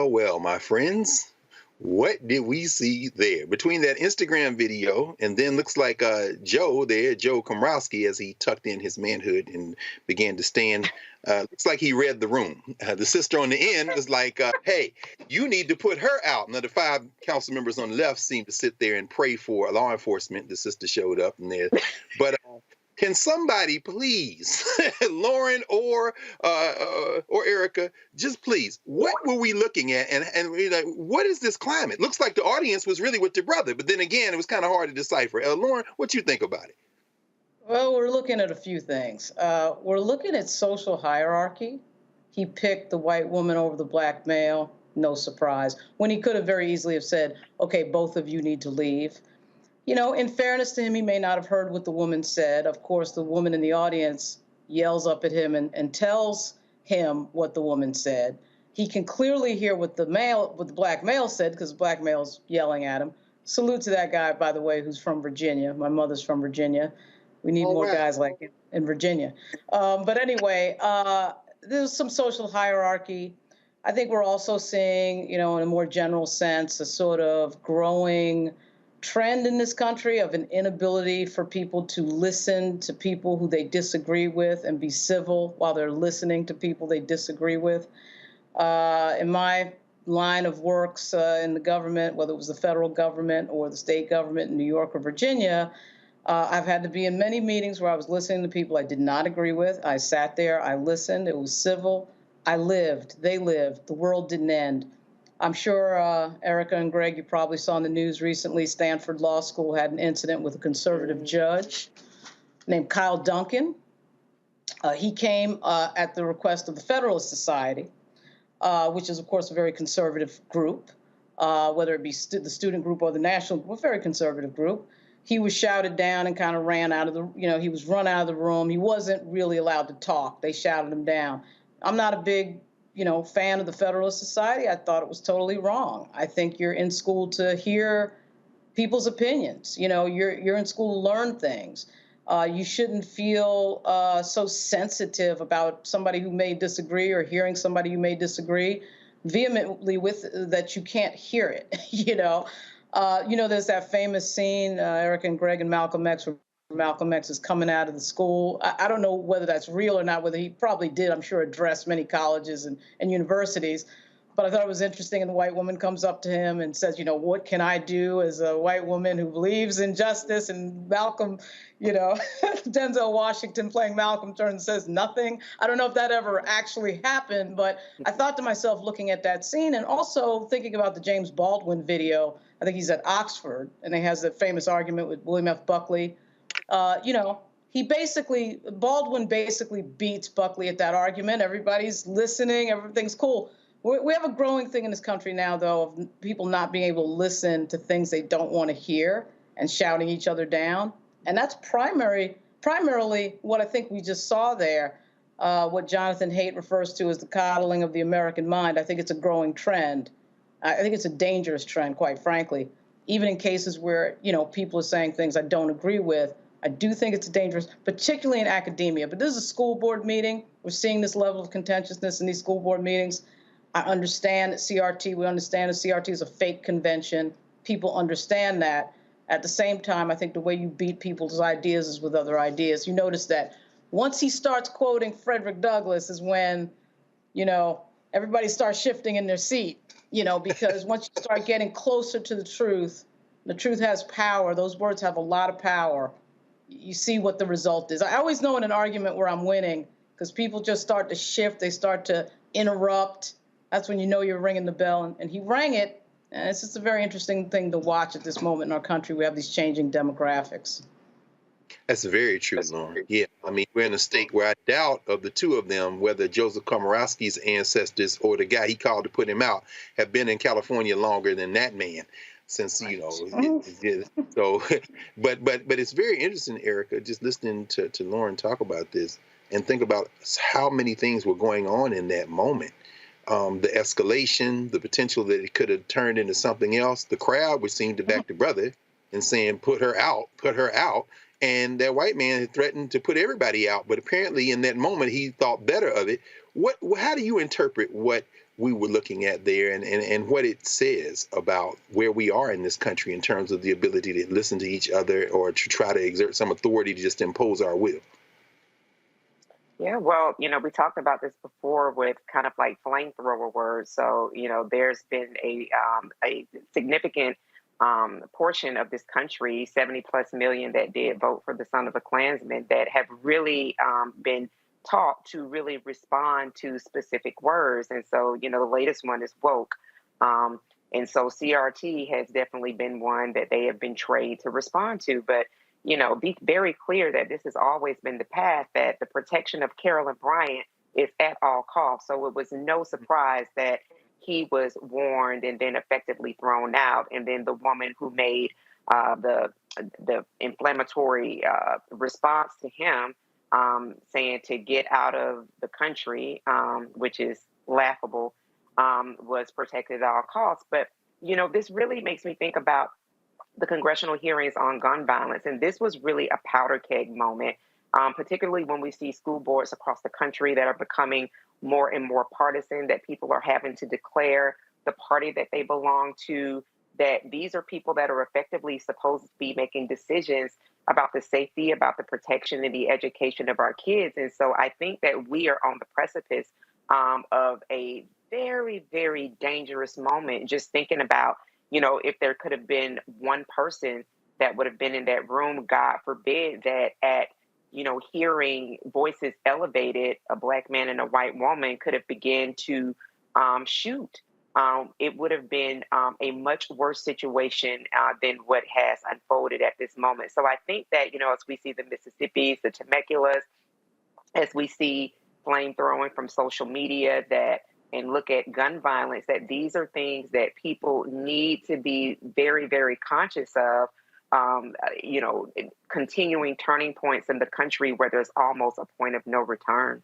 Speaker 7: Well, my friends, what did we see there? Between that Instagram video and then looks like Joe there, Joe Komorowski, as he tucked in his manhood and began to stand, looks like he read the room. The sister on the end was like, hey, you need to put her out. Now, the 5 council members on the left seemed to sit there and pray for law enforcement. The sister showed up in there. But can somebody please, Lauren or Erica, just please, what were we looking at? And we're like, what is this climate? Looks like the audience was really with the brother, but then again, it was kind of hard to decipher. Lauren, what you think about it?
Speaker 19: Well, we're looking at a few things. We're looking at social hierarchy. He picked the white woman over the black male, no surprise, when he could have very easily have said, okay, both of you need to leave. You know, in fairness to him, he may not have heard what the woman said. Of course, the woman in the audience yells up at him and tells him what the woman said. He can clearly hear what the black male said because the black male's yelling at him. Salute to that guy, by the way, who's from Virginia. My mother's from Virginia. We need more guys like him in Virginia. But anyway, there's some social hierarchy. I think we're also seeing, you know, in a more general sense, a sort of growing trend in this country of an inability for people to listen to people who they disagree with and be civil while they're listening to people they disagree with. In my line of works in the government, whether it was the federal government or the state government in New York or Virginia, I've had to be in many meetings where I was listening to people I did not agree with. I sat there, I listened, it was civil. I lived, they lived, the world didn't end. I'm sure, Erica and Greg, you probably saw in the news recently, Stanford Law School had an incident with a conservative judge named Kyle Duncan. He came at the request of the Federalist Society which is, of course, a very conservative group, whether it be the student group or the national group, a very conservative group. He was shouted down and kind of ran out of the, he was run out of the room. He wasn't really allowed to talk. They shouted him down. I'm not a big, fan of the Federalist Society. I thought it was totally wrong. I think you're in school to hear people's opinions. You're in school to learn things. You shouldn't feel so sensitive about somebody who may disagree or hearing somebody who may disagree vehemently with that you can't hear it. There's that famous scene, Erica and Greg and Malcolm X, where Malcolm X is coming out of the school. I don't know whether that's real or not, whether he probably did, I'm sure, address many colleges and universities. But I thought it was interesting, and the white woman comes up to him and says, what can I do as a white woman who believes in justice? And Malcolm, Denzel Washington playing Malcolm turns and says nothing. I don't know if that ever actually happened, but I thought to myself looking at that scene and also thinking about the James Baldwin video. I think he's at Oxford, and he has that famous argument with William F. Buckley. Baldwin basically beats Buckley at that argument. Everybody's listening. Everything's cool. We have a growing thing in this country now, though, of people not being able to listen to things they don't want to hear and shouting each other down. And that's primarily what I think we just saw there, what Jonathan Haidt refers to as the coddling of the American mind. I think it's a growing trend. I think it's a dangerous trend, quite frankly. Even in cases where, people are saying things I don't agree with, I do think it's dangerous, particularly in academia. But this is a school board meeting. We're seeing this level of contentiousness in these school board meetings. I understand that we understand that CRT is a fake convention. People understand that. At the same time, I think the way you beat people's ideas is with other ideas. You notice that once he starts quoting Frederick Douglass is when, everybody starts shifting in their seat, because once you start getting closer to the truth has power. Those words have a lot of power. You see what the result is. I always know in an argument where I'm winning because people just start to shift. They start to interrupt. That's when you know you're ringing the bell, and he rang it. And it's just a very interesting thing to watch at this moment in our country. We have these changing demographics.
Speaker 7: That's very true, Lauren. Yeah, we're in a state where I doubt of the two of them whether Joseph Komorowski's ancestors or the guy he called to put him out have been in California longer than that man. Since so, but it's very interesting, Erica, just listening to Lauren talk about this and think about how many things were going on in that moment. The escalation, the potential that it could have turned into something else. The crowd was seeing to back the brother and saying, put her out. And that white man had threatened to put everybody out. But apparently in that moment, he thought better of it. How do you interpret what we were looking at there and what it says about where we are in this country in terms of the ability to listen to each other or to try to exert some authority to just impose our will?
Speaker 14: Yeah, well, we talked about this before with kind of like flamethrower words. So, there's been a significant portion of this country, 70+ million that did vote for the son of a Klansman, that have really been taught to really respond to specific words. And so, the latest one is woke. And so CRT has definitely been one that they have been trained to respond to. But be very clear that this has always been the path, that the protection of Carolyn Bryant is at all costs. So it was no surprise that he was warned and then effectively thrown out. And then the woman who made the inflammatory response to him, saying to get out of the country, which is laughable, was protected at all costs. But, this really makes me think about the congressional hearings on gun violence. And this was really a powder keg moment, particularly when we see school boards across the country that are becoming more and more partisan, that people are having to declare the party that they belong to, that these are people that are effectively supposed to be making decisions about the safety, about the protection and the education of our kids. And so I think that we are on the precipice of a very, very dangerous moment, just thinking about, if there could have been one person that would have been in that room, God forbid, that at, hearing voices elevated, a black man and a white woman could have begun to shoot. It would have been a much worse situation than what has unfolded at this moment. So I think that, as we see the Mississippis, the Temecula's, as we see flame throwing from social media, that and look at gun violence, that these are things that people need to be very, very conscious of, continuing turning points in the country where there's almost a point of no return.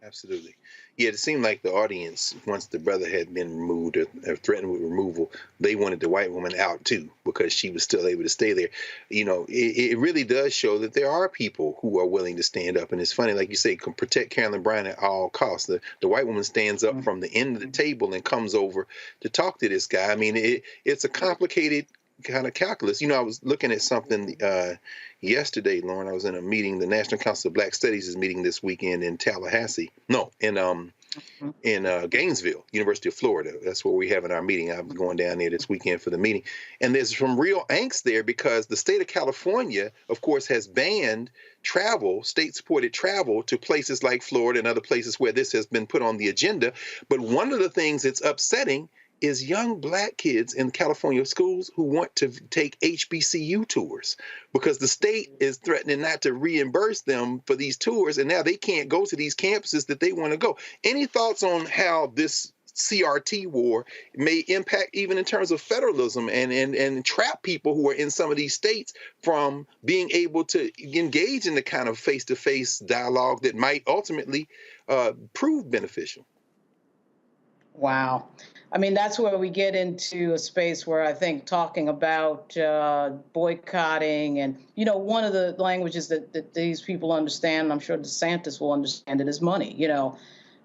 Speaker 7: Absolutely. Yeah, it seemed like the audience, once the brother had been removed or threatened with removal, they wanted the white woman out too because she was still able to stay there. It really does show that there are people who are willing to stand up. And it's funny, like you say, protect Carolyn Bryant at all costs. The white woman stands up from the end of the table and comes over to talk to this guy. I mean, it's a complicated kind of calculus. I was looking at something yesterday, Lauren. I was in a meeting. The National Council of Black Studies is meeting this weekend in Tallahassee. No, in Gainesville, University of Florida. That's where we having our meeting. I'm going down there this weekend for the meeting. And there's some real angst there because the state of California, of course, has banned travel, state-supported travel to places like Florida and other places where this has been put on the agenda. But one of the things that's upsetting is young black kids in California schools who want to take HBCU tours because the state is threatening not to reimburse them for these tours, and now they can't go to these campuses that they want to go. Any thoughts on how this CRT war may impact even in terms of federalism and trap people who are in some of these states from being able to engage in the kind of face-to-face dialogue that might ultimately prove beneficial?
Speaker 19: Wow. I mean, that's where we get into a space where I think talking about boycotting and, one of the languages that these people understand, and I'm sure DeSantis will understand it, is money,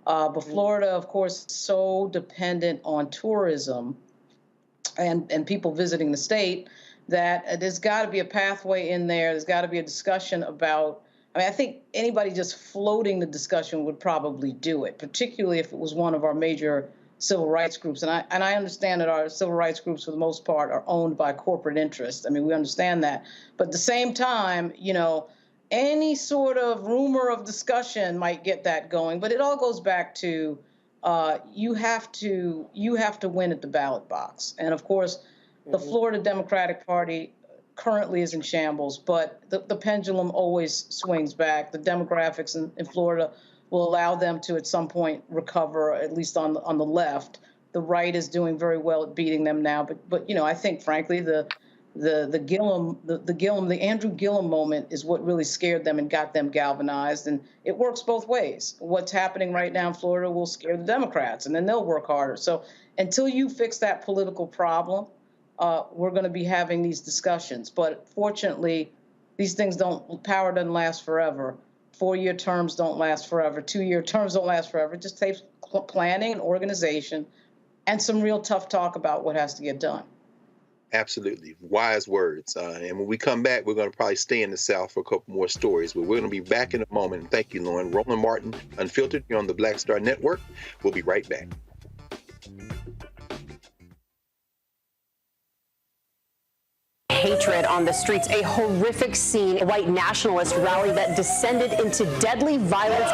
Speaker 19: But Florida, of course, is so dependent on tourism and people visiting the state that there's got to be a pathway in there. There's got to be a discussion about, I think anybody just floating the discussion would probably do it, particularly if it was one of our major civil rights groups. And I understand that our civil rights groups, for the most part, are owned by corporate interests. I mean, we understand that. But at the same time, any sort of rumor of discussion might get that going. But it all goes back to you have to win at the ballot box. And of course, the Florida Democratic Party currently is in shambles, but the pendulum always swings back. The demographics in Florida will allow them to, at some point, recover, at least on the left. The right is doing very well at beating them now, but I think, frankly, the Andrew Gillum moment is what really scared them and got them galvanized, and it works both ways. What's happening right now in Florida will scare the Democrats, and then they'll work harder. So until you fix that political problem, we're going to be having these discussions. But fortunately, these things power doesn't last forever. 4-year terms don't last forever. 2-year terms don't last forever. It just takes planning and organization and some real tough talk about what has to get done.
Speaker 7: Absolutely. Wise words. And when we come back, we're going to probably stay in the South for a couple more stories, but we're going to be back in a moment. Thank you, Lauren. Roland Martin, Unfiltered, here on the Black Star Network. We'll be right back.
Speaker 9: Hatred on the streets, a horrific scene, a white nationalist rally that descended into deadly violence.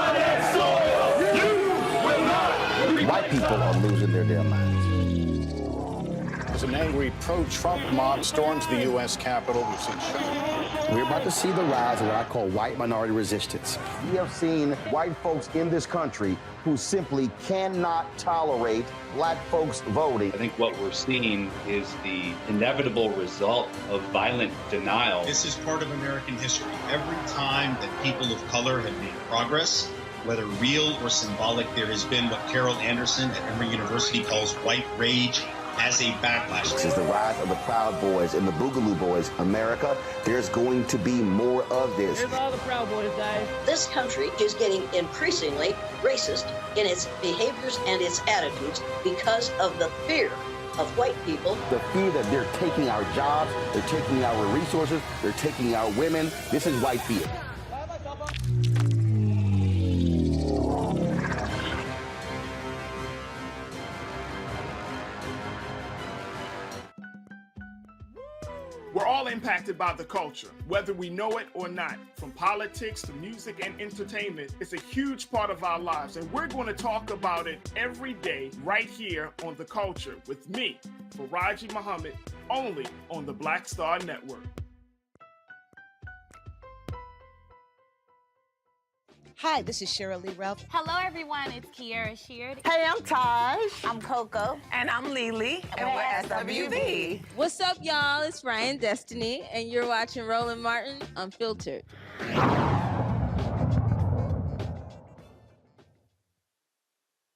Speaker 11: White people are losing their damn minds.
Speaker 8: As an angry pro-Trump mob storms the U.S. Capitol, we've seen
Speaker 11: We're about to see the rise of what I call white minority resistance. We have seen white folks in this country who simply cannot tolerate black folks voting.
Speaker 12: I think what we're seeing is the inevitable result of violent denial.
Speaker 20: This is part of American history. Every time that people of color have made progress, whether real or symbolic, there has been what Carol Anderson at Emory University calls white rage as a backlash.
Speaker 11: This is the rise of the Proud Boys and the Boogaloo Boys. America, there's going to be more of this.
Speaker 21: Here's all the Proud Boys, guys.
Speaker 23: This country is getting increasingly racist in its behaviors and its attitudes because of the fear of white people.
Speaker 11: The fear that they're taking our jobs, they're taking our resources, they're taking our women. This is white fear.
Speaker 16: We're all impacted by the culture, whether we know it or not. From politics to music and entertainment, it's a huge part of our lives, and we're going to talk about it every day right here on The Culture with me, Faraji Muhammad, only on the Black Star Network.
Speaker 3: Hi, this is Cheryl Lee Ralph.
Speaker 10: Hello, everyone. It's Kiara Sheard.
Speaker 3: Hey, I'm Taj.
Speaker 10: I'm Coco.
Speaker 3: And I'm Lily. And we're SWV.
Speaker 13: What's up, y'all? It's Ryan Destiny, and you're watching Roland Martin Unfiltered.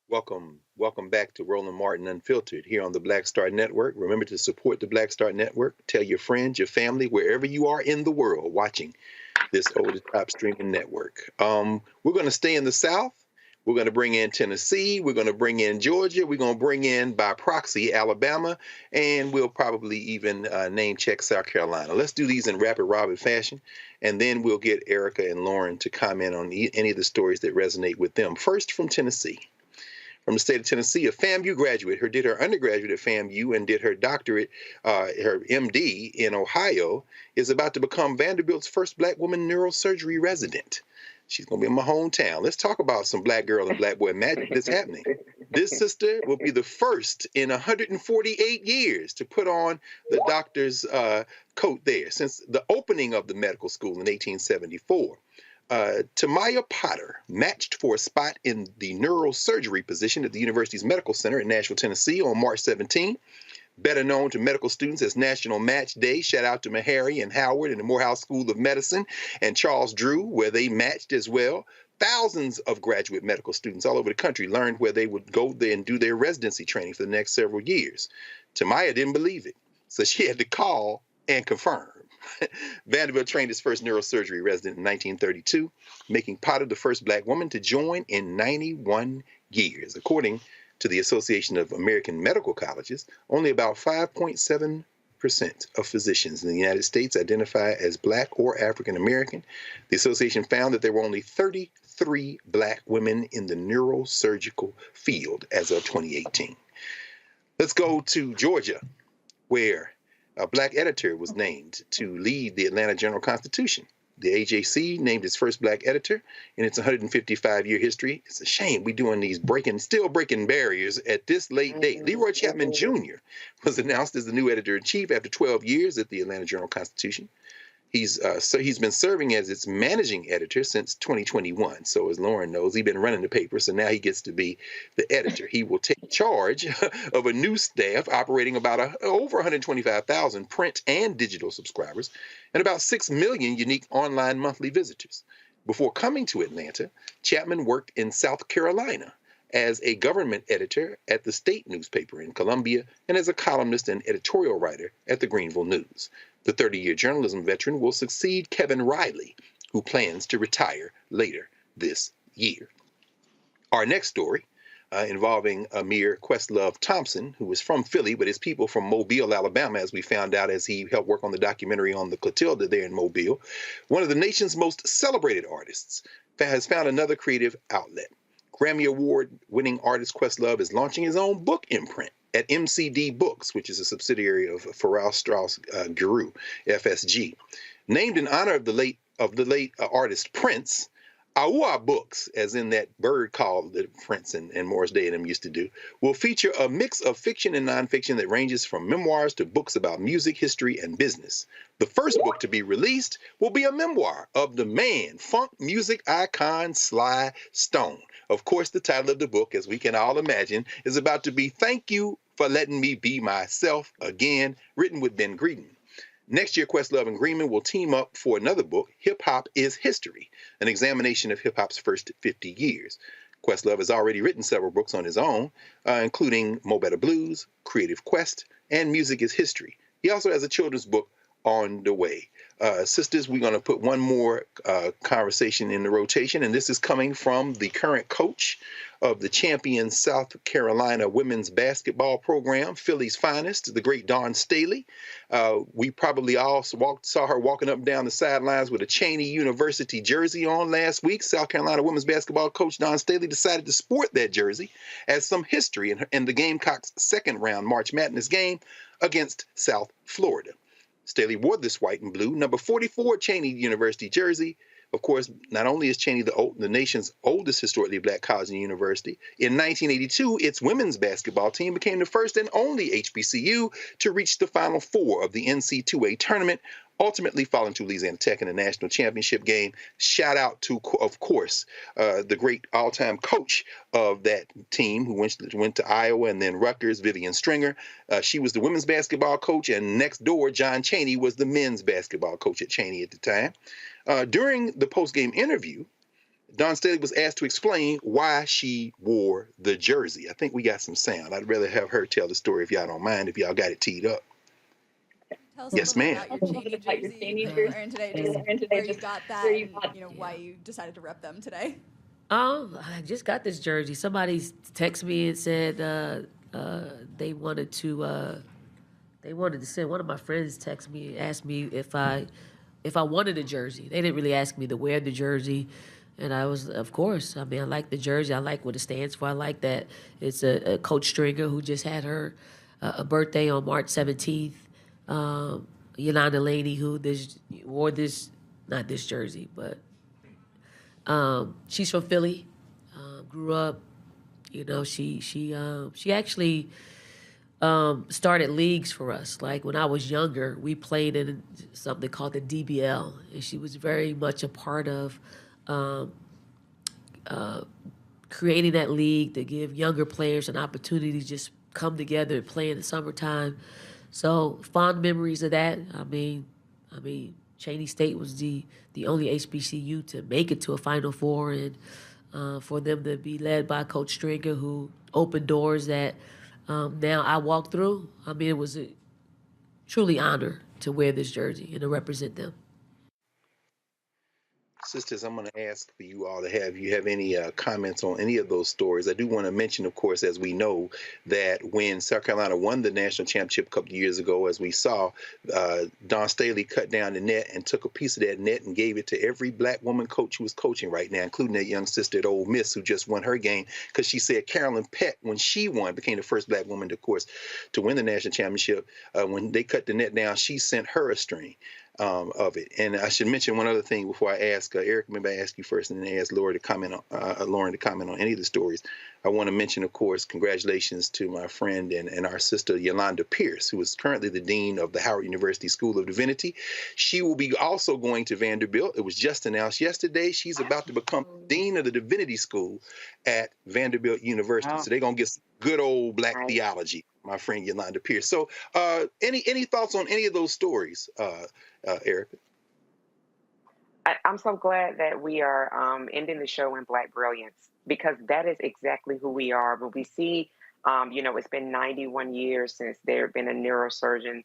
Speaker 7: Welcome back to Roland Martin Unfiltered here on the Black Star Network. Remember to support the Black Star Network. Tell your friends, your family, wherever you are in the world watching this over-the-top streaming network. We're going to stay in the South. We're going to bring in Tennessee. We're going to bring in Georgia. We're going to bring in, by proxy, Alabama. And we'll probably even name check South Carolina. Let's do these in rapid robin fashion. And then we'll get Erica and Lauren to comment on any of the stories that resonate with them. First, from Tennessee. From the state of Tennessee, a FAMU graduate did her undergraduate at FAMU and did her doctorate, her MD in Ohio, is about to become Vanderbilt's first Black woman neurosurgery resident. She's going to be in my hometown. Let's talk about some Black girl and Black boy magic that's happening. This sister will be the first in 148 years to put on the doctor's coat there since the opening of the medical school in 1874. Tamaya Potter matched for a spot in the neurosurgery position at the university's medical center in Nashville, Tennessee on March 17. Better known to medical students as National Match Day. Shout out to Meharry and Howard and the Morehouse School of Medicine and Charles Drew, where they matched as well. Thousands of graduate medical students all over the country learned where they would go there and do their residency training for the next several years. Tamaya didn't believe it, so she had to call and confirm. Vanderbilt trained his first neurosurgery resident in 1932, making Potter the first Black woman to join in 91 years. According to the Association of American Medical Colleges, only about 5.7% of physicians in the United States identify as Black or African American. The association found that there were only 33 Black women in the neurosurgical field as of 2018. Let's go to Georgia, where a Black editor was named to lead the Atlanta Journal-Constitution. The AJC named its first Black editor in its 155-year history. It's a shame we're doing these still breaking barriers at this late date. Leroy Chapman Jr. was announced as the new editor-in-chief after 12 years at the Atlanta Journal-Constitution. He's been serving as its managing editor since 2021. So as Lauren knows, he's been running the paper, so now he gets to be the editor. He will take charge of a new staff operating about over 125,000 print and digital subscribers and about 6 million unique online monthly visitors. Before coming to Atlanta, Chapman worked in South Carolina as a government editor at the state newspaper in Columbia and as a columnist and editorial writer at the Greenville News. The 30-year journalism veteran will succeed Kevin Riley, who plans to retire later this year. Our next story involving Amir Questlove Thompson, who is from Philly, but his people from Mobile, Alabama, as we found out as he helped work on the documentary on the Clotilda there in Mobile. One of the nation's most celebrated artists has found another creative outlet. Grammy Award-winning artist Questlove is launching his own book imprint at MCD Books, which is a subsidiary of Farrar Straus Giroux, FSG. Named in honor of the late artist Prince, Aua Books, as in that bird call that Prince and Morris Day and them used to do, will feature a mix of fiction and nonfiction that ranges from memoirs to books about music, history, and business. The first book to be released will be a memoir of the man, funk music icon Sly Stone. Of course, the title of the book, as we can all imagine, is about to be Thank You for Letting Me Be Myself Again, written with Ben Greedon. Next year, Questlove and Greenman will team up for another book, Hip Hop is History, an examination of hip hop's first 50 years. Questlove has already written several books on his own, including Mo Better Blues, Creative Quest, and Music is History. He also has a children's book on the way. Sisters, we're going to put one more conversation in the rotation, and this is coming from the current coach of the champion South Carolina women's basketball program, Philly's finest, the great Dawn Staley. We probably all saw her walking up and down the sidelines with a Cheney University jersey on last week. South Carolina women's basketball coach Dawn Staley decided to sport that jersey as some history in the Gamecocks' second-round March Madness game against South Florida. Staley wore this white and blue, number 44 Cheney University jersey. Of course, not only is Cheney the nation's oldest historically Black college and university, in 1982, its women's basketball team became the first and only HBCU to reach the Final Four of the NC2A tournament, ultimately falling to Louisiana Tech in the national championship game. Shout out to, of course, the great all-time coach of that team who went to Iowa and then Rutgers, Vivian Stringer. She was the women's basketball coach, and next door, John Chaney was the men's basketball coach at Chaney at the time. During the post-game interview, Dawn Staley was asked to explain why she wore the jersey. I think we got some sound. I'd rather have her tell the story if y'all don't mind, if y'all got it teed up.
Speaker 1: Tell us
Speaker 7: Yes,
Speaker 1: a little
Speaker 7: ma'am.
Speaker 1: bit about your Cheney jersey wearing today, just where you got that, and why you decided to rep them today.
Speaker 2: I just got this jersey. Somebody texted me and said they wanted to send. One of my friends texted me and asked me if I wanted a jersey. They didn't really ask me to wear the jersey. And I was, of course, I mean, I like the jersey. I like what it stands for. I like that it's a Coach Stringer who just had her a birthday on March 17th. Yolanda Laney, who wore this, not this jersey, but she's from Philly, grew up, you know, she actually started leagues for us. Like when I was younger, we played in something called the DBL, and she was very much a part of creating that league to give younger players an opportunity to just come together and play in the summertime. So fond memories of that. I mean, Chaney State was the only HBCU to make it to a Final Four, and for them to be led by Coach Stringer, who opened doors that now I walk through. I mean, it was a truly honor to wear this jersey and to represent them.
Speaker 7: Sisters, I'm going to ask for you all to have any comments on any of those stories. I do want to mention, of course, as we know, that when South Carolina won the national championship a couple of years ago, as we saw, Dawn Staley cut down the net and took a piece of that net and gave it to every black woman coach who was coaching right now, including that young sister at Ole Miss who just won her game, because she said Carolyn Peck, when she won, became the first black woman, of course, to win the national championship. When they cut the net down, she sent her a string of it. And I should mention one other thing before I ask Eric. Maybe I ask you first, and then ask Lauren to comment on any of the stories. I want to mention, of course, congratulations to my friend and our sister Yolanda Pierce, who is currently the dean of the Howard University School of Divinity. She will be also going to Vanderbilt. It was just announced yesterday. She's about to become dean of the Divinity School at Vanderbilt University. So they're gonna get some good old black theology, my friend Yolanda Pierce. So, any thoughts on any of those stories, Erica?
Speaker 14: I'm so glad that we are ending the show in Black brilliance, because that is exactly who we are. But we see, it's been 91 years since there had been a neurosurgeon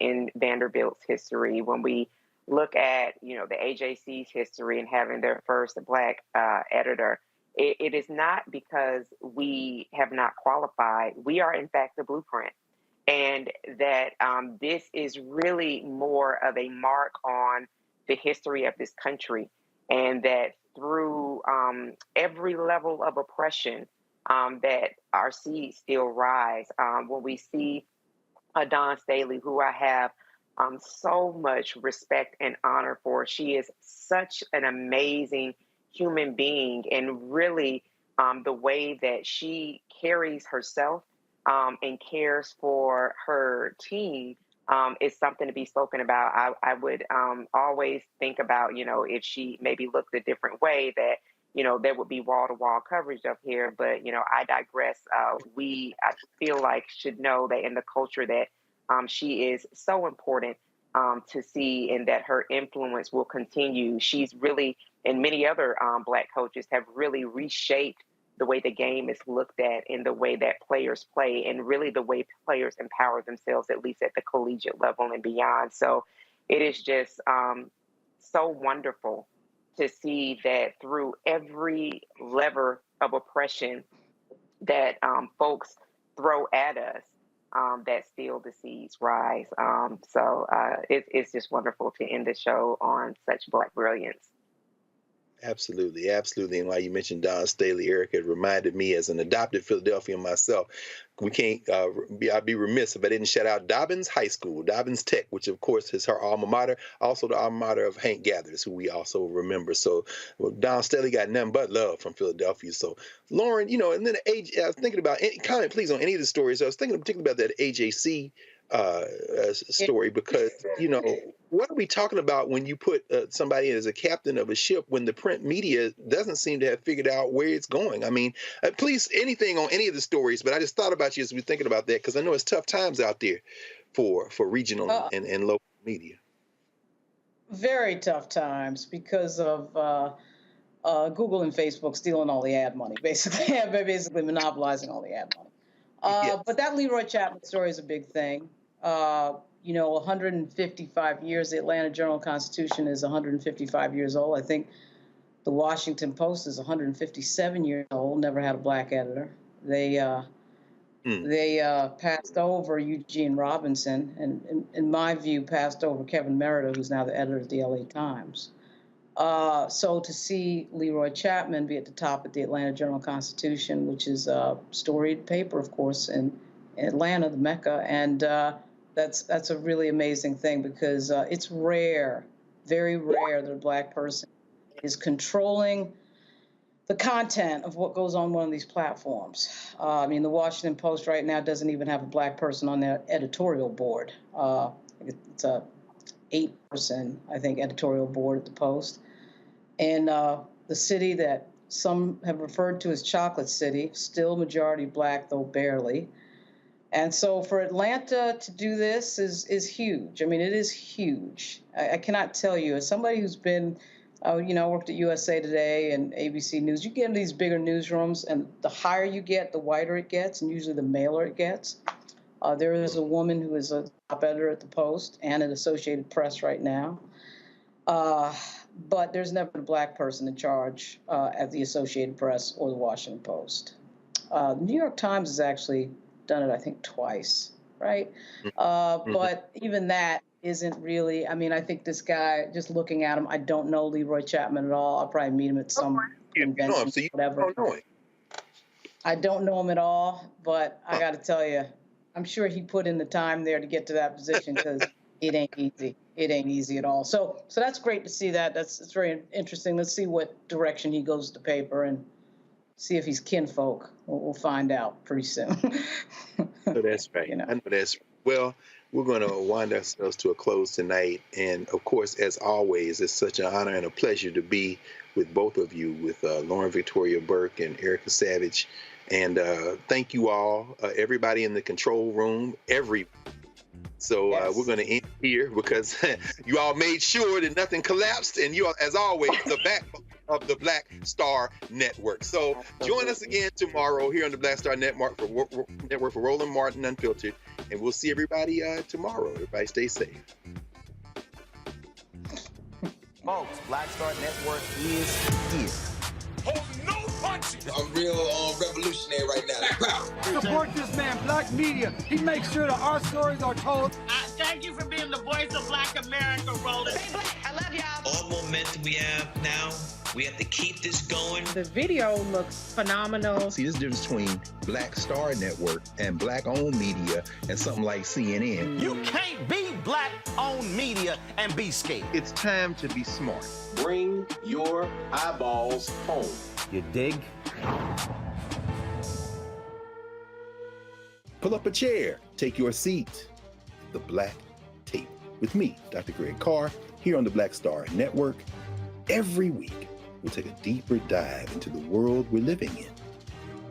Speaker 14: in Vanderbilt's history. When we look at, the AJC's history and having their first Black editor, it is not because we have not qualified. We are, in fact, the blueprint. And that this is really more of a mark on the history of this country, and that through every level of oppression, that our seeds still rise. When we see Dawn Staley, who I have so much respect and honor for, she is such an amazing human being, and really the way that she carries herself and cares for her team is something to be spoken about. I would always think about, if she maybe looked a different way, that, there would be wall-to-wall coverage up here. But, I digress. I feel like should know that in the culture that she is so important to see, and that her influence will continue. She's really, and many other Black coaches have really reshaped the way the game is looked at, and the way that players play, and really the way players empower themselves, at least at the collegiate level and beyond. So it is just so wonderful to see that through every lever of oppression that folks throw at us, that still the seeds rise. It's just wonderful to end the show on such Black brilliance.
Speaker 7: Absolutely, absolutely. And while you mentioned Dawn Staley, Erica, it reminded me, as an adopted Philadelphian myself, we can't, I'd be remiss if I didn't shout out Dobbins High School, Dobbins Tech, which of course is her alma mater, also the alma mater of Hank Gathers, who we also remember. So Dawn Staley got nothing but love from Philadelphia. So Lauren, and then I was thinking about, comment please on any of the stories. I was thinking particularly about that AJC story, because, what are we talking about when you put somebody as a captain of a ship when the print media doesn't seem to have figured out where it's going? I mean, please, anything on any of the stories, but I just thought about you as we were thinking about that, because I know it's tough times out there for regional and local media.
Speaker 19: Very tough times because of Google and Facebook stealing all the ad money, basically monopolizing all the ad money.
Speaker 7: Yes.
Speaker 19: But that Leroy Chapman story is a big thing. 155 years, the Atlanta Journal-Constitution is 155 years old. I think the Washington Post is 157 years old, never had a black editor. They passed over Eugene Robinson, and in my view, passed over Kevin Merida, who's now the editor of the LA Times. So to see Leroy Chapman be at the top of the Atlanta Journal-Constitution, which is a storied paper, of course, in Atlanta, the Mecca, and that's a really amazing thing, because it's rare, very rare, that a black person is controlling the content of what goes on one of these platforms. I mean, the Washington Post right now doesn't even have a black person on their editorial board. It's a 8-person, I think, editorial board at the Post. And the city that some have referred to as Chocolate City, still majority black, though barely. And so for Atlanta to do this is huge. I mean, it is huge. I cannot tell you, as somebody who's been, I worked at USA Today and ABC News, you get in these bigger newsrooms, and the higher you get, the whiter it gets, and usually the maler it gets. There is a woman who is a top editor at the Post and at Associated Press right now. But there's never been a black person in charge at the Associated Press or the Washington Post. The New York Times has actually done it, I think, twice, right? But even that isn't really, I mean, I think this guy, just looking at him, I don't know Leroy Chapman at all. I'll probably meet him at some convention, whatever. I don't know him at all, but I got to tell you, I'm sure he put in the time there to get to that position, because it ain't easy. It ain't easy at all. So that's great to see that. It's very interesting. Let's see what direction he goes to the paper and see if he's kinfolk. We'll find out pretty soon.
Speaker 7: So that's right. I know that's right. Well, we're going to wind ourselves to a close tonight. And of course, as always, it's such an honor and a pleasure to be with both of you, with Lauren Victoria Burke and Erica Savage. And thank you all, everybody in the control room, So we're going to end here, because you all made sure that nothing collapsed, and you are, as always, the backbone of the Black Star Network. So join us again tomorrow here on the Black Star Network for Roland Martin Unfiltered, and we'll see everybody tomorrow. Everybody stay safe.
Speaker 11: Folks, Black Star Network is here.
Speaker 5: Hold no punches.
Speaker 17: I'm real revolutionary right now.
Speaker 5: Support this man, Black Media. He makes sure that our stories are told.
Speaker 21: Thank you for being the voice of Black America, Roland.
Speaker 23: Stay black. I love y'all.
Speaker 22: All momentum we have now, we have to keep this going.
Speaker 24: The video looks phenomenal.
Speaker 7: See, this difference between Black Star Network and Black-owned media and something like CNN.
Speaker 11: You can't be Black-owned media and be scared.
Speaker 7: It's time to be smart.
Speaker 17: Bring your eyeballs home.
Speaker 11: You dig?
Speaker 7: Pull up a chair. Take your seat. The Black Tape with me, Dr. Greg Carr, here on the Black Star Network. Every week, we'll take a deeper dive into the world we're living in.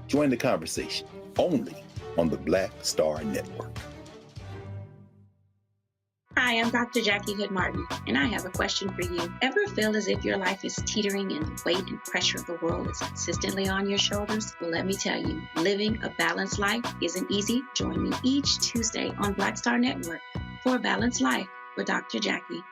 Speaker 7: Join the conversation only on the Black Star Network.
Speaker 25: Hi, I'm Dr. Jackie Hood Martin, and I have a question for you. Ever feel as if your life is teetering and the weight and pressure of the world is consistently on your shoulders? Well, let me tell you, living a balanced life isn't easy. Join me each Tuesday on Black Star Network for A Balanced Life with Dr. Jackie.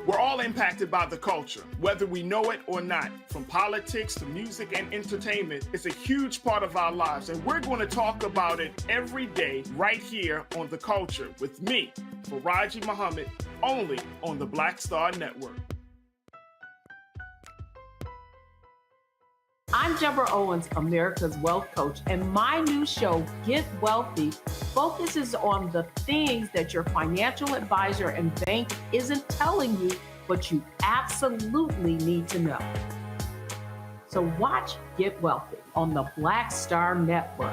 Speaker 16: We're all impacted by the culture, whether we know it or not. From politics to music and entertainment, it's a huge part of our lives, and we're going to talk about it every day right here on The Culture with me, Faraji Muhammad, only on the Black Star Network.
Speaker 4: I'm Deborah Owens, America's Wealth Coach, and my new show, Get Wealthy, focuses on the things that your financial advisor and bank isn't telling you, but you absolutely need to know. So watch Get Wealthy on the Black Star Network.